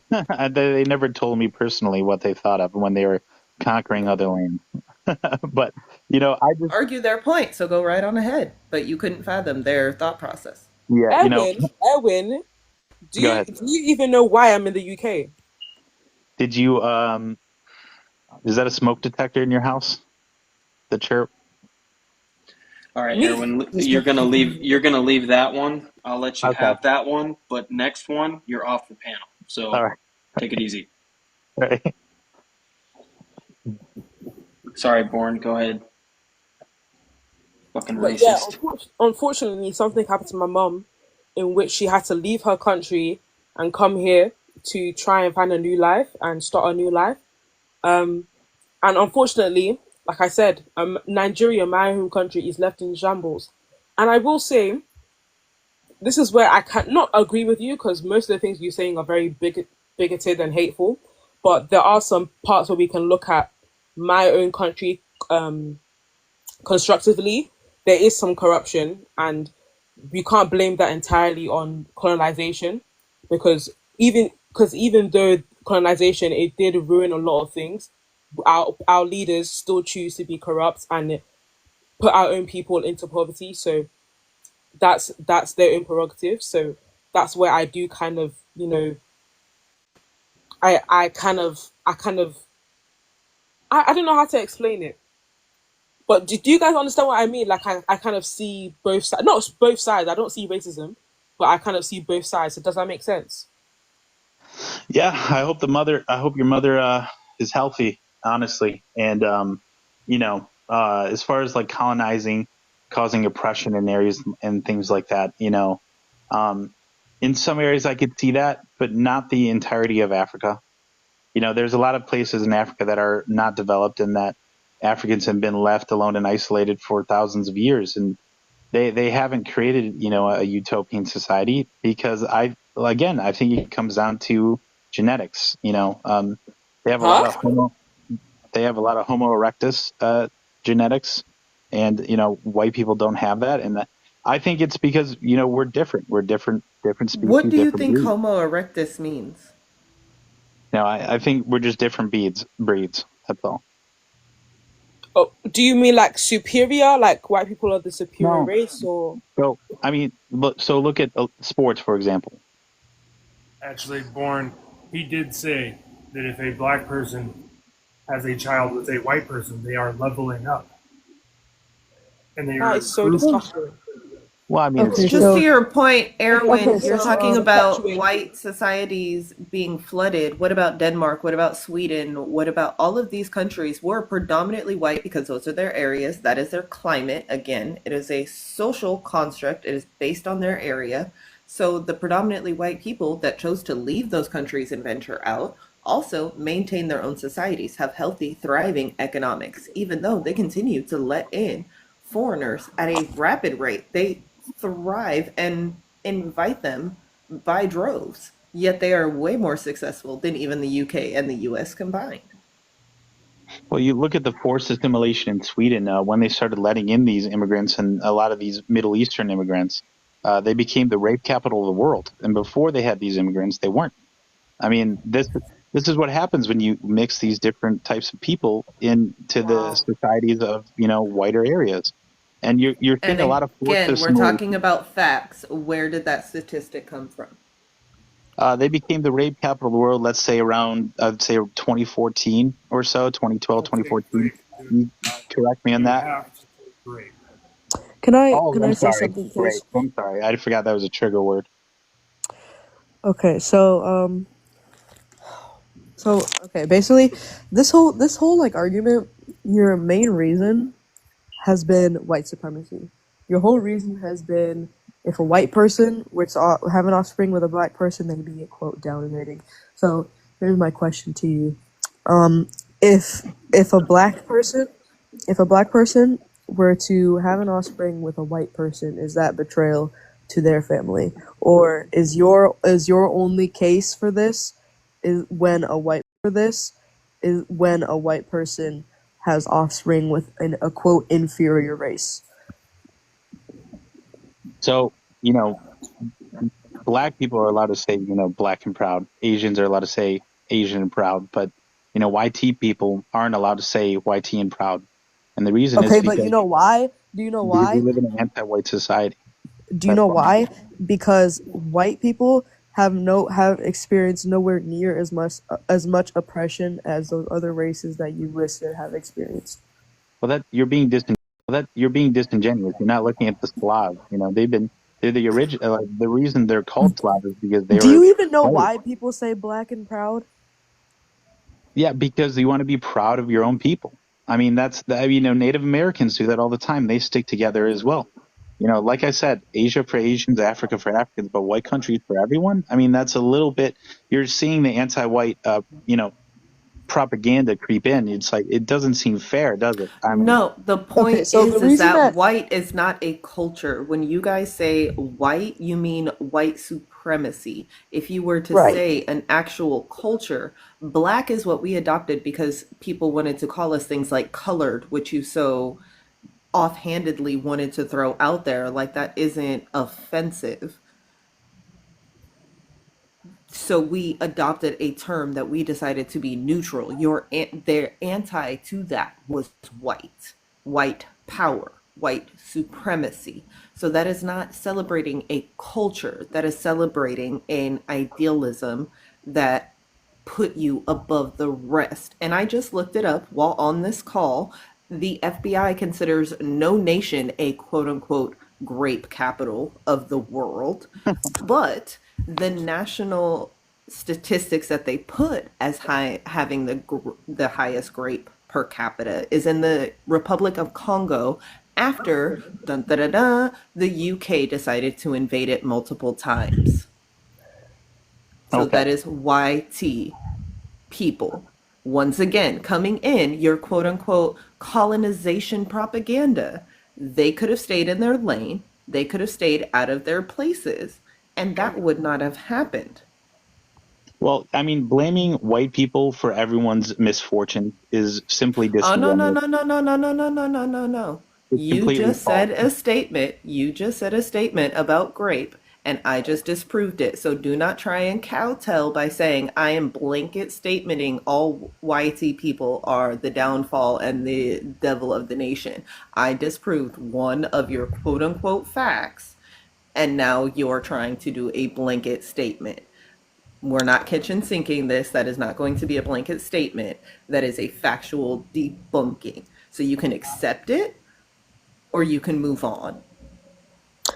They never told me personally what they thought of when they were conquering other lands. But I just Argue their point, so go right on ahead. But you couldn't fathom their thought process. yeah, Erwin, go ahead. do you even know why I'm in the UK? Did you is that a smoke detector in your house? The chirp? All right, Me? Erwin, Just you're to gonna leave. continue. You're gonna leave that one. I'll let you Okay. have that one, but next one, you're off the panel. All So right. take it easy. All right. Sorry, Born. Go ahead. Fucking But yeah, racist. unfortunately, something happened to my mum in which she had to leave her country and come here to try and find a new life and start a new life. Um, and unfortunately, like I said, Nigeria, my home country, is left in shambles. And I will say, this is where I cannot agree with you because most of the things you're saying are very bigoted and hateful. But there are some parts where we can look at my own country um, constructively. There is some corruption, and we can't blame that entirely on colonization because even though colonization it did ruin a lot of things, our leaders still choose to be corrupt and put our own people into poverty. So that's their own prerogative. So that's where I do kind of I don't know how to explain it. But do you guys understand what I mean? Like I kind of see both sides, not both sides. I don't see racism, but I kind of see both sides. So does that make sense? Yeah, I hope your mother is healthy, honestly. And as far as like colonizing, causing oppression in areas and things like that, um in some areas I could see that, but not the entirety of Africa. There's a lot of places in Africa that are not developed, and that Africans have been left alone and isolated for thousands of years, and they haven't created a utopian society, because I think it comes down to genetics. They have a lot Huh? of Homo erectus genetics, and white people don't have that, and I think it's because we're different What species, do you different think breeds. Homo erectus means? I think we're just different breeds. That's all. Oh, do you mean like superior? Like white people are the superior No, race, or so I mean, look at sports, for example. Actually, Born, he did say that if a black person has a child with a white person, they are leveling up and they that are is so improving. disgusting. Well, I mean, it's Okay, Just true. to so your point, okay, Erwin, you're so talking about Perpetuate. white societies being flooded. What about Denmark? What about Sweden? What about all of these countries were predominantly white because those are their areas. That is their climate. Again, it is a social construct. It is based on their area. So the predominantly white people that chose to leave those countries and venture out also maintain their own societies, have healthy, thriving economics, even though they continue to let in foreigners at a rapid rate. They thrive and invite them by droves. Yet they are way more successful than even the UK and the US combined. Well, you look at the forced assimilation in Sweden, when they started letting in these immigrants and a lot of these Middle Eastern immigrants. They became the rape capital of the world, and before they had these immigrants, they weren't. I mean, this is what happens when you mix these different types of people into the Wow. societies of whiter areas. And you're seeing And a lot of again, forced we're assimilation. talking about facts. Where did that statistic come from? They became the rape capital of the world, let's say around, I'd say 2014 or so, 2012, I'll take 2014. grape, dude. You correct me on You that. have to take grape. Oh, Can I I'm say sorry. something, Great. please? I'm sorry. I forgot that was a trigger word. Okay, so okay, basically, this whole like argument, your main reason has been white supremacy. Your whole reason has been if a white person were to have an offspring with a black person, they'd be quote downgrading. So here's my question to you: um, if a black person were to have an offspring with a white person, is that betrayal to their family, or is your only case for this is when a white person has offspring with a quote inferior race? So, you know, black people are allowed to say, black and proud. Asians are allowed to say Asian and proud, but YT people aren't allowed to say YT and proud. And the reason is Okay, but you because know why? Do you know we why? live in an anti-white society. Do you That's know why. why? Because white people have experienced nowhere near as much oppression as those other races that you listed have experienced. Well, that you're being disingenuous. You're not looking at the Slavs. They're the original. Like, the reason they're called Slav is because they Do were you even know white. why people say black and proud? Yeah, because you want to be proud of your own people. I mean, Native Americans do that all the time. They stick together as well. Like I said, Asia for Asians, Africa for Africans, but white countries for everyone. I mean, that's a little bit, you're seeing the anti-white, propaganda creep in. It's like, it doesn't seem fair, does it? I mean, No, the Okay, point so the is reason that that white is not a culture. When you guys say white, you mean white supremacy. If you were to right. say an actual culture, black is what we adopted because people wanted to call us things like colored, which you so offhandedly wanted to throw out there. Like that isn't offensive. So we adopted a term that we decided to be neutral. Their anti to that was white power, white supremacy. So that is not celebrating a culture, that is celebrating an idealism that put you above the rest. And I just looked it up while on this call. The FBI considers no nation a quote unquote grape capital of the world, but the national statistics that they put as high having the highest grape per capita is in the Republic of Congo after dun, da, da, da, the UK decided to invade it multiple times. So okay. that is YT people. Once again, coming in, your quote unquote colonization propaganda. They could have stayed in their lane, they could have stayed out of their places, and that would not have happened. Well, I mean, blaming white people for everyone's misfortune is simply Oh, no, no, disingenuous. no, no, no, no, no, no, no, no, no, no. It's completely false. You just said a statement about grape, and I just disproved it. So do not try and cowtail by saying I am blanket statementing all YT people are the downfall and the devil of the nation. I disproved one of your quote unquote facts, and now you're trying to do a blanket statement. We're not kitchen sinking this. That is not going to be a blanket statement. That is a factual debunking. So you can accept it or you can move on.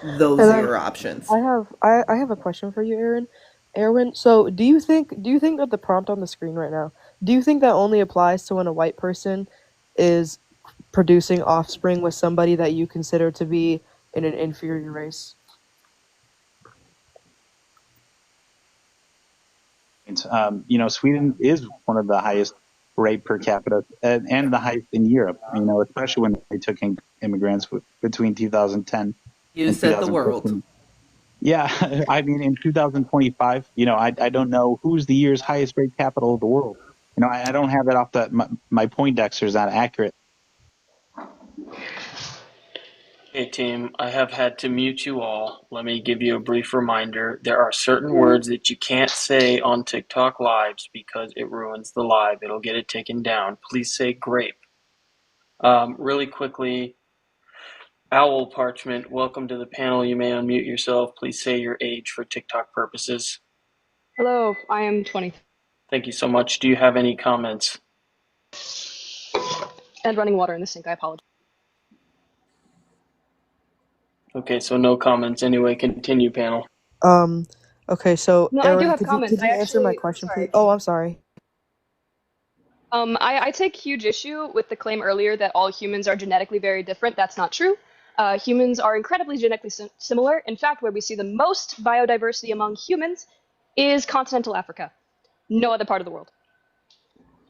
And Those are then your options. I have a question for you, Aaron. Erwin, so do you think that the prompt on the screen right now, do you think that only applies to when a white person is producing offspring with somebody that you consider to be in an inferior race? Sweden is one of the highest rate per capita, and the highest in Europe, especially when they took in immigrants between 2010 You and said the world. 2015. Yeah, I mean, in 2025, I don't know who's the year's highest rate capital of the world. I don't have that off my Poindexter is not accurate. Hey team, I have had to mute you all. Let me give you a brief reminder. There are certain words that you can't say on TikTok lives because it ruins the live. It'll get it taken down. Please say grape. Really quickly, Owl Parchment, welcome to the panel. You may unmute yourself. Please say your age for TikTok purposes. Hello, I am 20. Thank you so much. Do you have any comments? And running water in the sink, I apologize. Okay, so no comments. Anyway, continue, panel. Okay, so No, I do Aaron, have comments. could you answer my question, please? Oh, I'm sorry. I take huge issue with the claim earlier that all humans are genetically very different. That's not true. Humans are incredibly genetically similar. In fact, where we see the most biodiversity among humans is continental Africa. No other part of the world.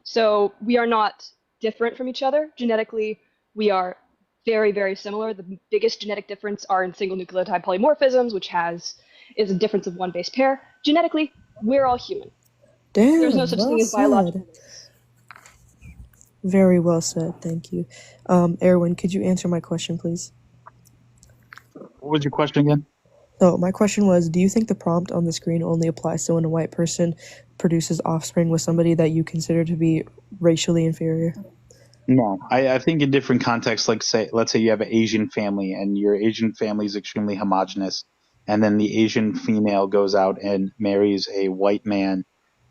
So we are not different from each other. Genetically, we are very, very similar. The biggest genetic difference are in single nucleotide polymorphisms, which is a difference of one base pair. Genetically, we're all human. Damn, There's no such well thing as biological said. race. Very well said. Thank you. Erwin, could you answer my question, please? What was your question again? So my question was, do you think the prompt on the screen only applies to when a white person produces offspring with somebody that you consider to be racially inferior? No, I think in different contexts, like let's say you have an Asian family and your Asian family is extremely homogenous, and then the Asian female goes out and marries a white man.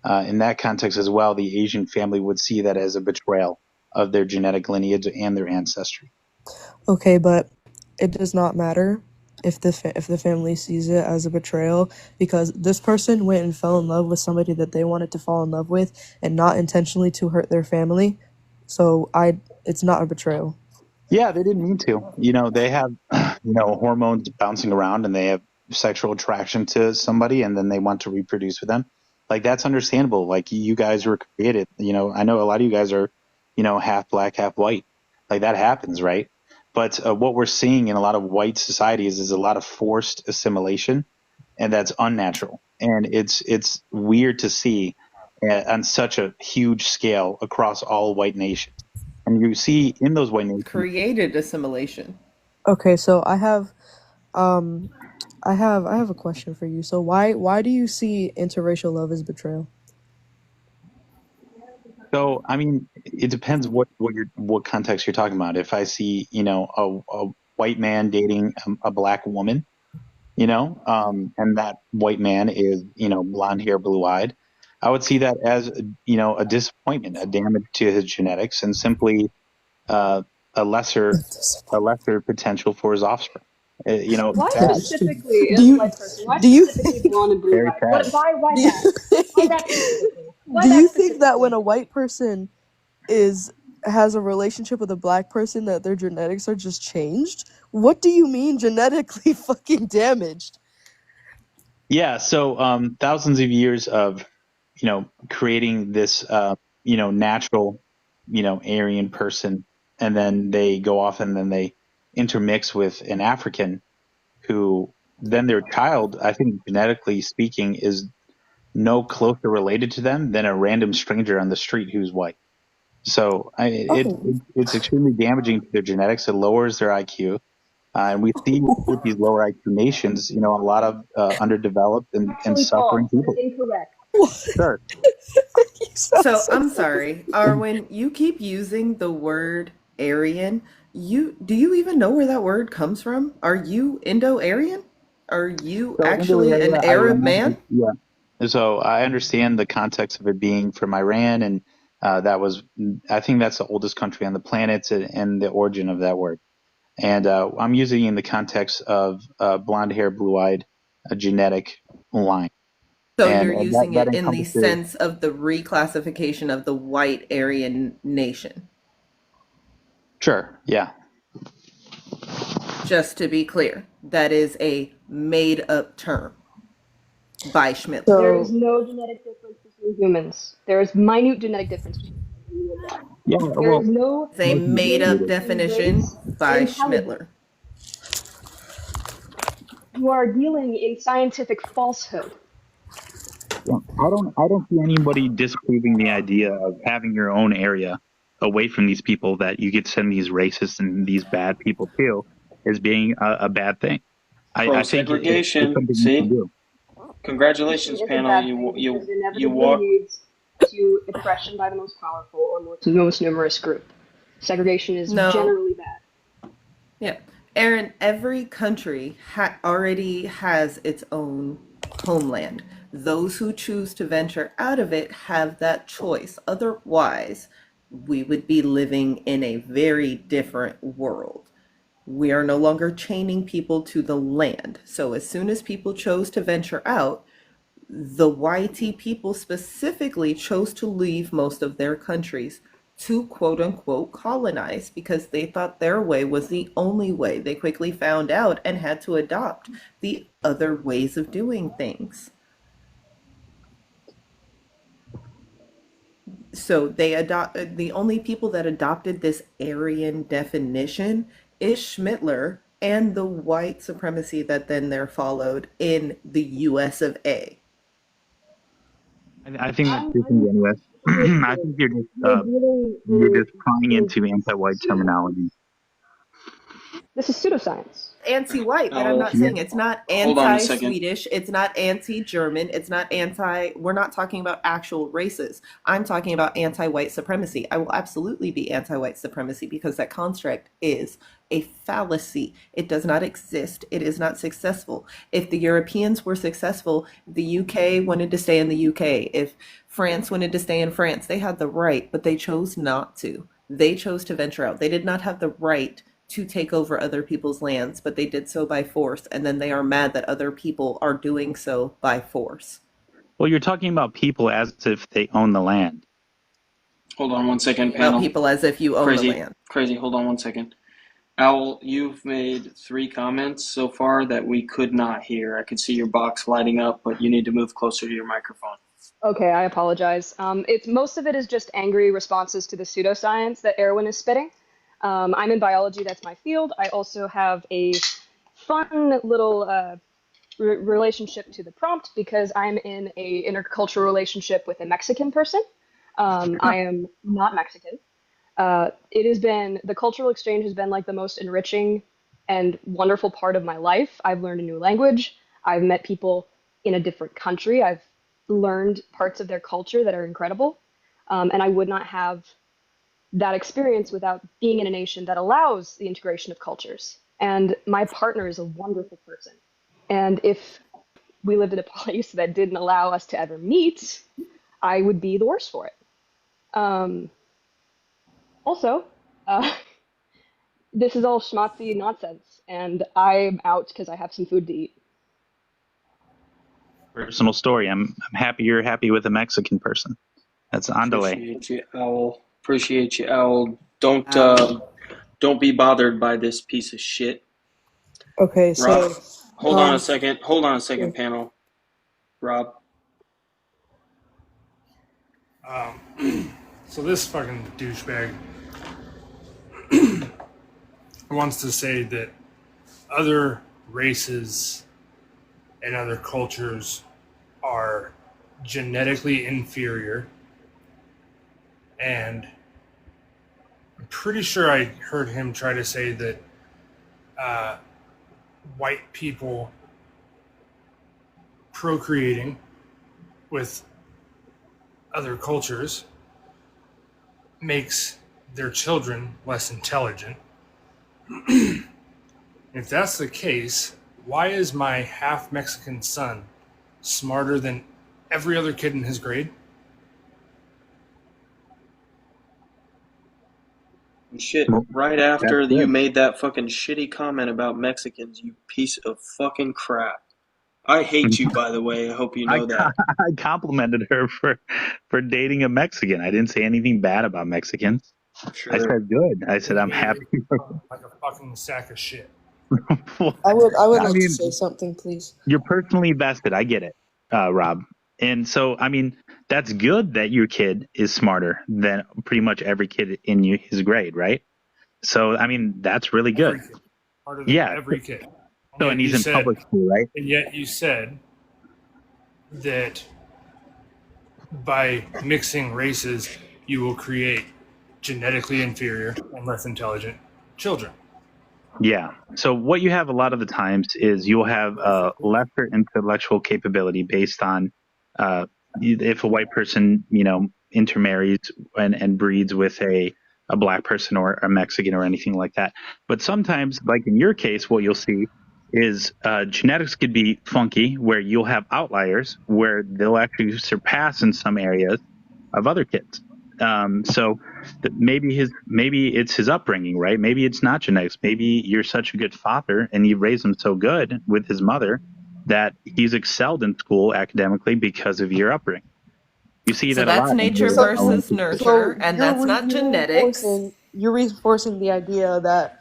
In that context as well, the Asian family would see that as a betrayal of their genetic lineage and their ancestry. Okay, but it does not matter if the family sees it as a betrayal, because this person went and fell in love with somebody that they wanted to fall in love with and not intentionally to hurt their family. So it's not a betrayal. Yeah, they didn't mean to. They have, hormones bouncing around and they have sexual attraction to somebody and then they want to reproduce with them. Like, that's understandable. Like, you guys were created, I know a lot of you guys are, half black, half white. Like, that happens, right? But what we're seeing in a lot of white societies is a lot of forced assimilation, and that's unnatural. And it's weird to see on such a huge scale across all white nations. And you see in those white nations Created assimilation. Okay, so I have a question for you. So why do you see interracial love as betrayal? So, I mean, it depends what context you're talking about. If I see, a white man dating a black woman, and that white man is, blonde hair, blue eyed, I would see that as, a disappointment, a damage to his genetics, and simply a lesser potential for his offspring. Why Sad, specifically Do is a you white person? Why do you specifically blonde and very blue-eyed? sad. Why do you, that? Why that specifically? Why do that you think that when specifically? a white person has a relationship with a black person that their genetics are just changed? What do you mean genetically fucking damaged? Yeah. So, thousands of years of, creating this, natural, Aryan person, and then they go off and then they intermix with an African who then their child, I think genetically speaking, is no closer related to them than a random stranger on the street who's white. So Oh, it's extremely damaging to their genetics. It lowers their IQ. And we see with these lower IQ nations, a lot of underdeveloped and Actually suffering false. That is people. incorrect. what? Sure. You sound So so I'm fucking sorry, Arwen, you keep using the word Aryan. Do you even know where that word comes from? Are you Indo-Aryan? Are you So in the actually an area, Arab man? yeah. So I understand the context of it being from Iran, and I think that's the oldest country on the planet, and the origin of that word. And I'm using it in the context of blonde hair, blue eyed, a genetic line, So and you're that using that it in the encompasses. sense of the reclassification of the white Aryan nation. Sure, yeah, Just to be clear, that is a made up term by Schmittler. There is so no genetic difference between humans. There is minute genetic difference between you and that. yeah. There is Well, no It's a most of it is made difference up muted. between definition race and by intelligence. Schmittler. You are dealing in scientific falsehood. Yeah, I don't see anybody disproving the idea of having your own area away from these people that you could send these racists and these bad people to as being a bad thing. I think it's Pro-segregation. something you can See? do. Segregation Congratulations, is a panel. bad You thing because you it you inevitably walk. leads to oppression by the most powerful or most numerous group. Segregation is No, generally bad. yeah. Aaron, every country already has its own homeland. Those who choose to venture out of it have that choice. Otherwise, we would be living in a very different world. We are no longer chaining people to the land. So as soon as people chose to venture out, the YT people specifically chose to leave most of their countries to quote unquote colonize because they thought their way was the only way. They quickly found out and had to adopt the other ways of doing things. So the only people that adopted this Aryan definition is Schmittler and the white supremacy that then there followed in the US of A. I think that's disingenuous. I think you're just prying into anti-white terminology. This is pseudoscience. Anti-white, but I'm Owl, not saying it's not hold on a second. anti-Swedish, it's not anti-German, it's not we're not talking about actual races. I'm talking about anti-white supremacy. I will absolutely be anti-white supremacy because that construct is a fallacy. It does not exist. It is not successful. If the Europeans were successful, the UK wanted to stay in the UK. If France wanted to stay in France, they had the right, but they chose not to. They chose to venture out. They did not have the right to take over other people's lands, but they did so by force, and then they are mad that other people are doing so by force. Well, you're talking about people as if they own the land. Hold on one second, panel. About people as if you own Crazy, the land. crazy. Hold on one second. Owl, you've made 3 comments so far that we could not hear. I could see your box lighting up, but you need to move closer to your microphone. Okay, I apologize. It's most of it is just angry responses to the pseudoscience that Erwin is spitting. I'm in biology, that's my field. I also have a fun little relationship to the prompt because I'm in a intercultural relationship with a Mexican person. I am not Mexican. The cultural exchange has been like the most enriching and wonderful part of my life. I've learned a new language. I've met people in a different country. I've learned parts of their culture that are incredible. And I would not have that experience without being in a nation that allows the integration of cultures. And my partner is a wonderful person. And if we lived in a place that didn't allow us to ever meet, I would be the worst for it. Also, this is all schmatzy nonsense, and I'm out because I have some food to eat. Personal story. I'm happy you're happy with a Mexican person. That's andale. Appreciate you, Owl. Appreciate you, Owl. Don't be bothered by this piece of shit. Okay, so Rob, hold on a second. Hold on a second, yeah. panel. Rob. So this fucking douchebag wants to say that other races and other cultures are genetically inferior, and I'm pretty sure I heard him try to say that white people procreating with other cultures makes their children less intelligent. If that's the case, why is my half Mexican son smarter than every other kid in his grade? Shit, right after you made that fucking shitty comment about Mexicans, you piece of fucking crap. I hate you, by the way. I hope you know that. I complimented her for dating a Mexican. I didn't say anything bad about Mexicans. Sure. I said good. I said I'm happy. Like a fucking sack of shit. I would like to say something, please. You're personally vested. I get it, Rob. And so, I mean, that's good that your kid is smarter than pretty much every kid in his grade, right? So, I mean, that's really good. Every kid. Smarter than every kid. So, and he's in public school, right? And yet you said that by mixing races, you will create genetically inferior and less intelligent children. Yeah. So what you have a lot of the times is you'll have lesser intellectual capability based on if a white person, intermarries and breeds with a a black person or a Mexican or anything like that. But sometimes, like in your case, what you'll see is genetics could be funky, where you'll have outliers where they'll actually surpass in some areas of other kids. So maybe it's his upbringing, right? Maybe it's not genetics. Maybe you're such a good father and you raised him so good with his mother that he's excelled in school academically because of your upbringing. You see So that a that's lot in nature the versus Olympic. nurture, and that's not genetics. You're reinforcing the idea that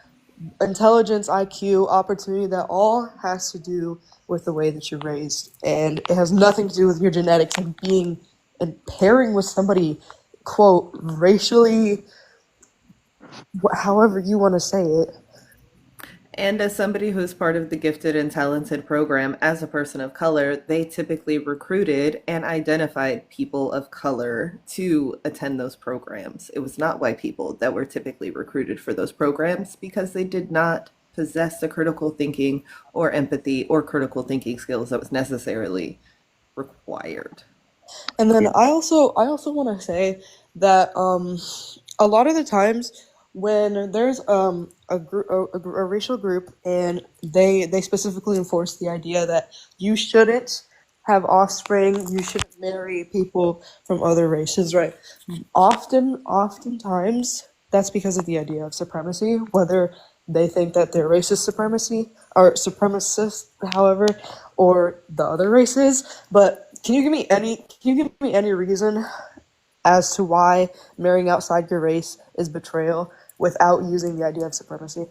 intelligence, IQ, opportunity, that all has to do with the way that you're raised, and it has nothing to do with your genetics and pairing with somebody, quote, racially, however you want to say it. And as somebody who's part of the gifted and talented program, as a person of color, they typically recruited and identified people of color to attend those programs. It was not white people that were typically recruited for those programs because they did not possess the critical thinking or empathy or critical thinking skills that was necessarily required. And then I also want to say that a lot of the times when there's a racial group and they specifically enforce the idea that you shouldn't have offspring, you shouldn't marry people from other races, right? Oftentimes that's because of the idea of supremacy, whether they think that their race is supremacy or supremacist, however, or the other races. But can you give me any reason as to why marrying outside your race is betrayal without using the idea of supremacy?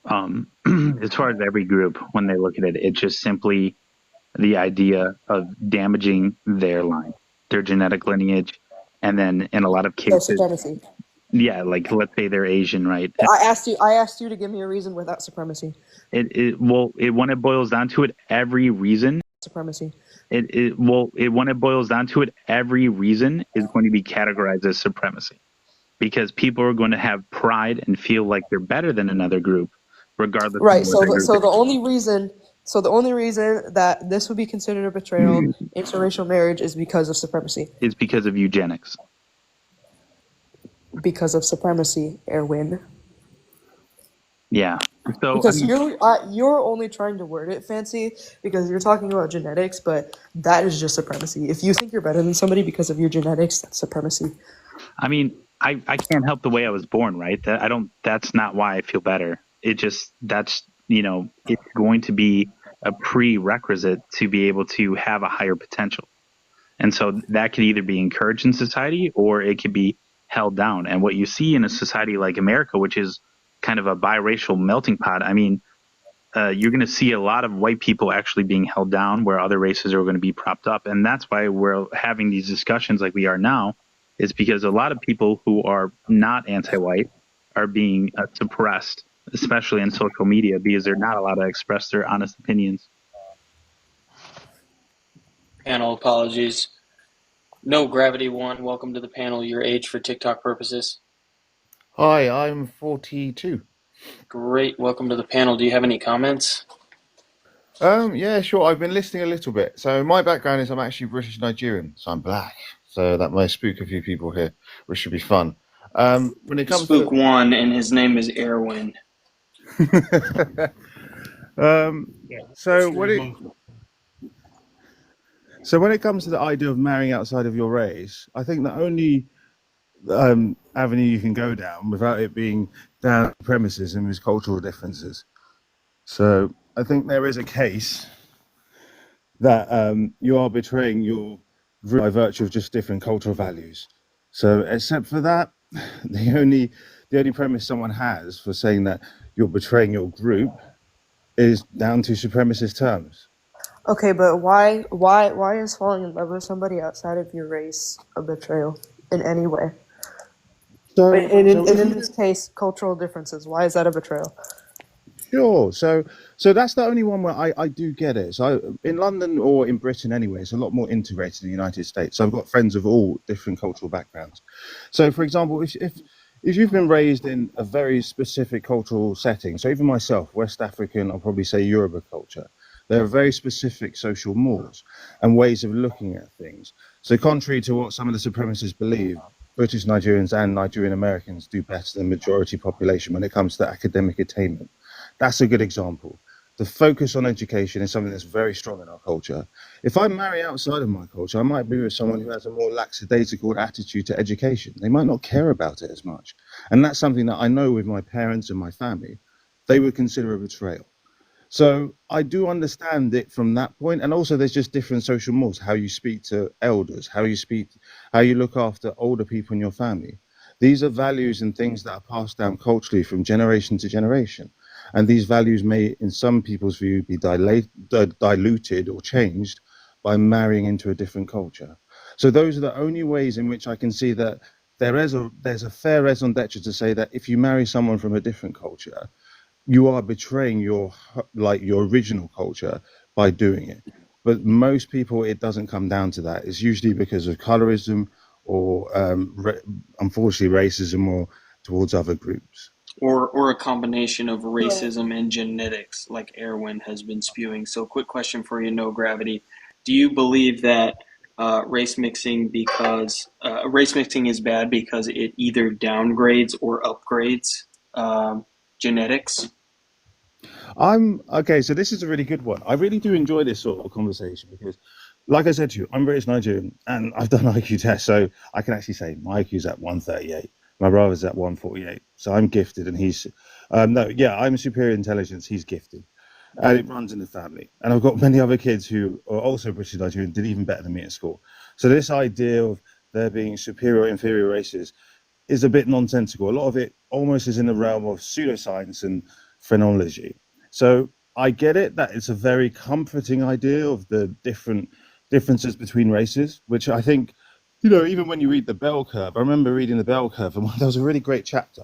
As far as every group, when they look at it, it's just simply the idea of damaging their line, their genetic lineage, and then in a lot of So cases, supremacy. yeah, like let's say they're Asian, right? I asked you to give me a reason without supremacy. When it boils down to it, every reason. Supremacy. When it boils down to it, every reason is going to be categorized as supremacy, because people are going to have pride and feel like they're better than another group, regardless Right. of what their group So is. the only reason that this would be considered a betrayal, interracial marriage, is because of supremacy. It's because of eugenics. Because of supremacy, Erwin. Yeah. So Because you're only trying to word it fancy because you're talking about genetics, but that is just supremacy. If you think you're better than somebody because of your genetics, that's supremacy. I mean, I can't help the way I was born, right? That's not why I feel better. It's going to be a prerequisite to be able to have a higher potential. And so that could either be encouraged in society or it could be held down. And what you see in a society like America, which is kind of a biracial melting pot, I mean, you're going to see a lot of white people actually being held down where other races are going to be propped up. And that's why we're having these discussions like we are now, is because a lot of people who are not anti-white are being suppressed, especially in social media, because they're not allowed to express their honest opinions. Panel apologies. No, Gravity 1, welcome to the panel. Your age for TikTok purposes. Hi, I'm 42. Great, welcome to the panel. Do you have any comments? Yeah, sure. I've been listening a little bit. So my background is I'm actually British Nigerian, so I'm black. So that may spook a few people here, which should be fun. When it comes Spook to 1, and his name is Erwin. so when it comes to the idea of marrying outside of your race, I think the only avenue you can go down without it being down supremacism is cultural differences. So I think there is a case that you are betraying your group by virtue of just different cultural values. So except for that, the only premise someone has for saying that you're betraying your group is down to supremacist terms. Okay, but why is falling in love with somebody outside of your race a betrayal in any way? So, And in this case, cultural differences. Why is that a betrayal? Sure. So that's the only one where I do get it. So in London or in Britain anyway, it's a lot more integrated in the United States. So I've got friends of all different cultural backgrounds. So for example, if you've been raised in a very specific cultural setting, so even myself, West African, I'll probably say Yoruba culture, there are very specific social mores and ways of looking at things. So, contrary to what some of the supremacists believe, British Nigerians and Nigerian Americans do better than the majority population when it comes to academic attainment. That's a good example. The focus on education is something that's very strong in our culture. If I marry outside of my culture, I might be with someone who has a more lackadaisical attitude to education. They might not care about it as much. And that's something that I know with my parents and my family, they would consider a betrayal. So I do understand it from that point, and also there's just different social mores, how you speak to elders, how you look after older people in your family. These are values and things that are passed down culturally from generation to generation, and these values may, in some people's view, be diluted or changed by marrying into a different culture. So those are the only ways in which I can see that there's a fair raison d'etre to say that if you marry someone from a different culture, you are betraying your original culture by doing it. But most people, it doesn't come down to that. It's usually because of colorism or unfortunately racism or towards other groups. Or a combination of racism and genetics, like Erwin has been spewing. So, quick question for you, No Gravity. Do you believe that race mixing is bad because it either downgrades or upgrades genetics? I'm okay. So this is a really good one. I really do enjoy this sort of conversation because, like I said to you, I'm British Nigerian and I've done IQ tests, so I can actually say my IQ is at 138. My brother's at 148, so I'm gifted, and he's no, yeah, I'm superior intelligence. He's gifted, and it runs in the family. And I've got many other kids who are also British Nigerian, did even better than me at school. So this idea of there being superior or inferior races is a bit nonsensical. A lot of it almost is in the realm of pseudoscience and phrenology. So I get it that it's a very comforting idea of the differences between races, which I think, even when you read the bell curve, I remember reading the bell curve, and there was a really great chapter,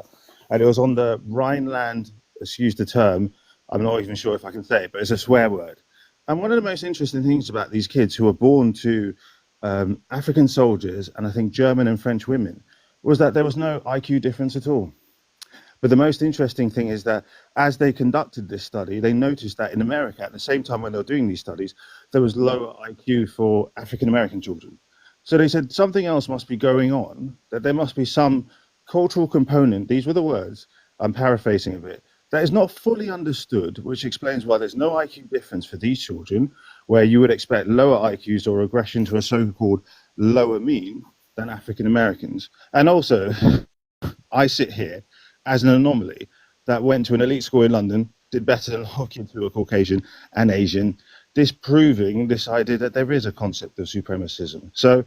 and it was on the Rhineland, excuse the term, I'm not even sure if I can say it, but it's a swear word. And one of the most interesting things about these kids who were born to African soldiers and I think German and French women was that there was no IQ difference at all. But the most interesting thing is that as they conducted this study, they noticed that in America, at the same time when they were doing these studies, there was lower IQ for African American children. So they said something else must be going on, that there must be some cultural component, these were the words, I'm paraphrasing a bit, that is not fully understood, which explains why there's no IQ difference for these children, where you would expect lower IQs or regression to a so-called lower mean than African Americans. And also, I sit here as an anomaly that went to an elite school in London, did better than our kids who are Caucasian and Asian, disproving this idea that there is a concept of supremacism. So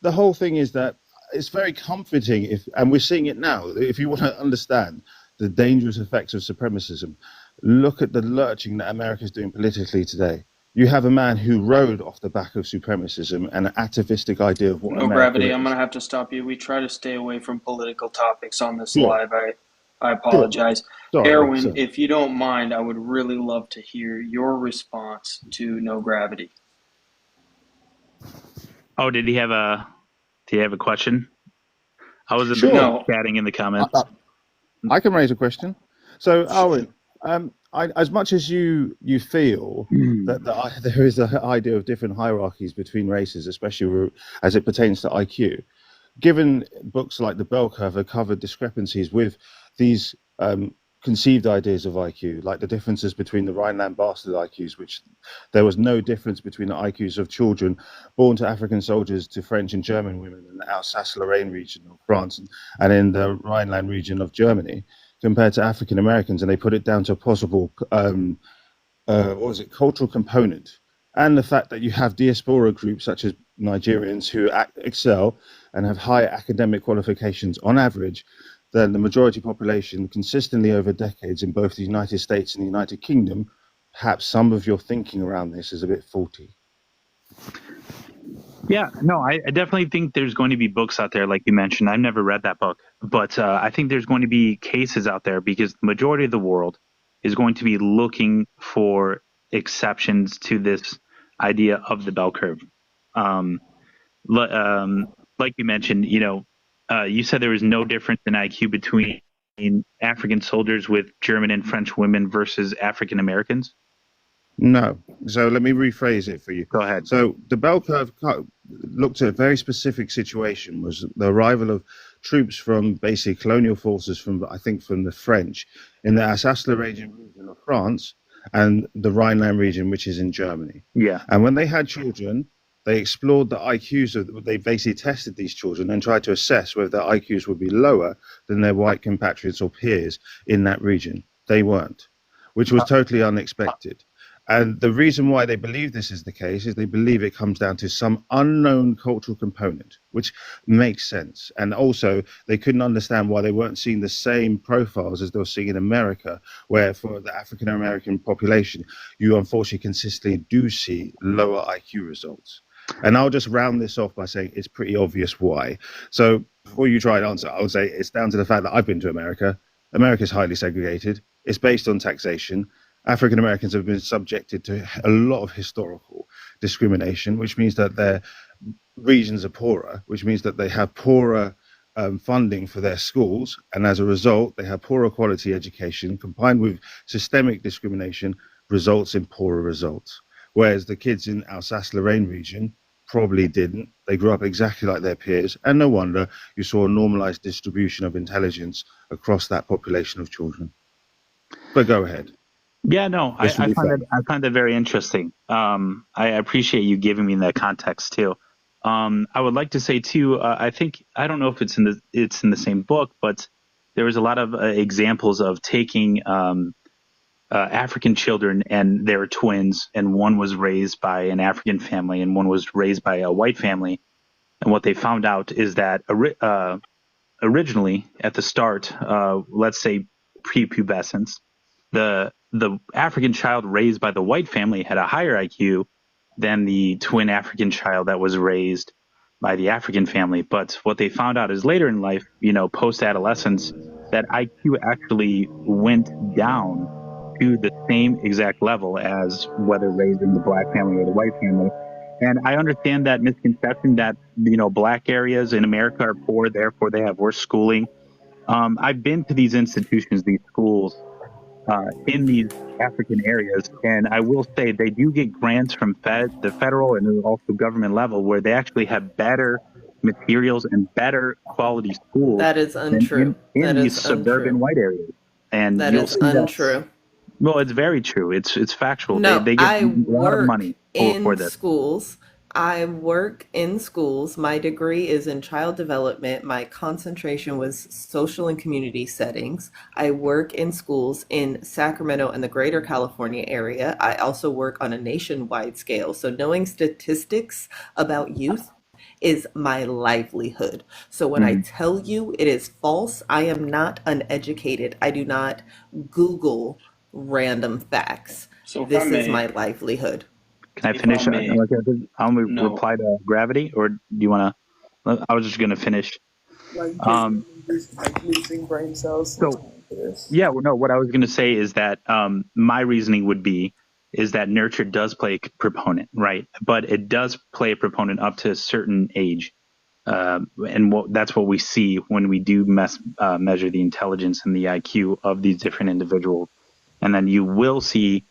the whole thing is that it's very comforting, and we're seeing it now. If you want to understand the dangerous effects of supremacism, look at the lurching that America is doing politically today. You have a man who rode off the back of supremacism and an atavistic idea of what No America Gravity, I'm is. going to have to stop you. We try to stay away from political topics on this Sure, live. I sure. apologize. Sorry, Erwin, sorry. if you don't mind, I would really love to hear your response to No Gravity. Oh, did he have a question? I was in the Sure. No, chatting in the comments. I can raise a question. So, Arwen, as much as you feel that there is an idea of different hierarchies between races, especially as it pertains to IQ, given books like the Bell Curve have covered discrepancies with these conceived ideas of IQ, like the differences between the Rhineland bastard IQs, which there was no difference between the IQs of children born to African soldiers to French and German women in the Alsace-Lorraine region of France and in the Rhineland region of Germany, compared to African Americans, and they put it down to a possible cultural component, and the fact that you have diaspora groups such as Nigerians who excel and have higher academic qualifications on average than the majority population consistently over decades in both the United States and the United Kingdom. Perhaps some of your thinking around this is a bit faulty. Yeah, no, I definitely think there's going to be books out there, like you mentioned. I've never read that book, but I think there's going to be cases out there because the majority of the world is going to be looking for exceptions to this idea of the bell curve. Like you mentioned, you said there was no difference in IQ between African soldiers with German and French women versus African Americans. No. So let me rephrase it for you. Go ahead. So the bell curve looked at a very specific situation, was the arrival of troops from basically colonial forces from, I think, from the French in the Alsace-Lorraine region of France and the Rhineland region, which is in Germany. Yeah. And when they had children, they explored the IQs they basically tested these children and tried to assess whether their IQs would be lower than their white compatriots or peers in that region. They weren't, which was totally unexpected. And the reason why they believe this is the case is they believe it comes down to some unknown cultural component, which makes sense. And also, they couldn't understand why they weren't seeing the same profiles as they were seeing in America, where for the African American population, you unfortunately consistently do see lower IQ results. And I'll just round this off by saying it's pretty obvious why. So before you try and answer, I would say it's down to the fact that I've been to America. America is highly segregated. It's based on taxation. African Americans have been subjected to a lot of historical discrimination, which means that their regions are poorer, which means that they have poorer funding for their schools. And as a result, they have poorer quality education combined with systemic discrimination results in poorer results. Whereas the kids in Alsace-Lorraine region probably didn't. They grew up exactly like their peers. And no wonder you saw a normalized distribution of intelligence across that population of children. But go ahead. Yeah, no, I find that very interesting. I appreciate you giving me that context too. I would like to say too, I don't know if it's in the same book, but there was a lot of examples of taking African children, and they were twins, and one was raised by an African family and one was raised by a white family. And what they found out is that originally at the start, let's say prepubescence, the African child raised by the white family had a higher IQ than the twin African child that was raised by the African family. But what they found out is later in life, post-adolescence, that IQ actually went down to the same exact level as whether raised in the black family or the white family. And I understand that misconception that, black areas in America are poor, therefore they have worse schooling. I've been to these institutions, these schools, in these African areas, and I will say they do get grants from the federal and also government level, where they actually have better materials and better quality schools. That is untrue. in these suburban white areas, and that is untrue. Well, it's very true. It's factual. No, they get I a lot of money for in this. schools. I work in schools. My degree is in child development. My concentration was social and community settings. I work in schools in Sacramento and the greater California area. I also work on a nationwide scale. So knowing statistics about youth is my livelihood. So when I tell you it is false, I am not uneducated. I do not Google random facts. So this is my livelihood. Can I finish? I'm going to reply to Gravity, or do you want to? I was just going to finish. Losing brain cells. What I was going to say is that my reasoning would be is that nurture does play a proponent, right? But it does play a proponent up to a certain age. And that's what we see when we do measure the intelligence and the IQ of these different individuals. And then you will see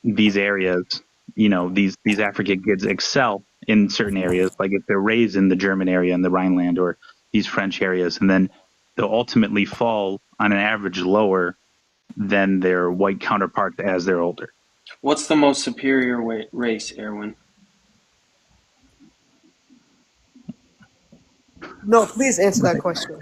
these areas, these African kids excel in certain areas, like if they're raised in the German area in the Rhineland or these French areas, and then they'll ultimately fall on an average lower than their white counterparts as they're older. What's the most superior race, Erwin? No, please answer that question.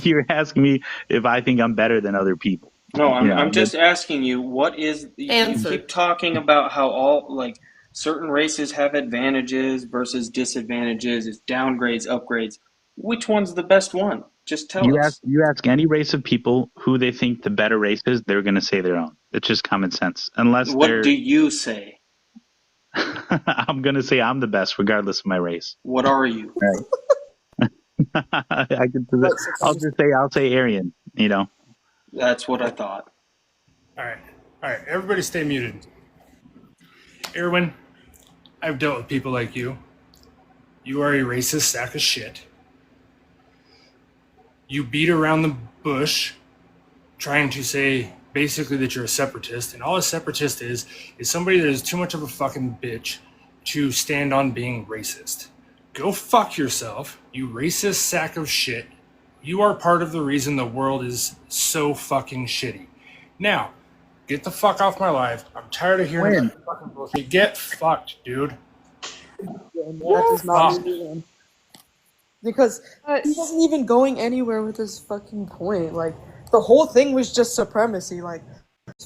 You're asking me if I think I'm better than other people. No, I'm just asking you, what is you keep talking about how certain races have advantages versus disadvantages, it's downgrades, upgrades. Which one's the best one? Just tell us. You ask any race of people who they think the better race is, they're going to say their own. It's just common sense. What do you say? I'm going to say I'm the best regardless of my race. What are you? Right. I'll say Aryan, That's what I thought. All right. Everybody stay muted. Erwin, I've dealt with people like you. You are a racist sack of shit. You beat around the bush trying to say basically that you're a separatist, and all a separatist is somebody that is too much of a fucking bitch to stand on being racist. Go fuck yourself, you racist sack of shit. You are part of the reason the world is so fucking shitty. Now, get the fuck off my life. I'm tired of hearing about fucking bullshit. Get fucked, dude. That does not mean because he wasn't even going anywhere with his fucking point. Like the whole thing was just supremacy. Like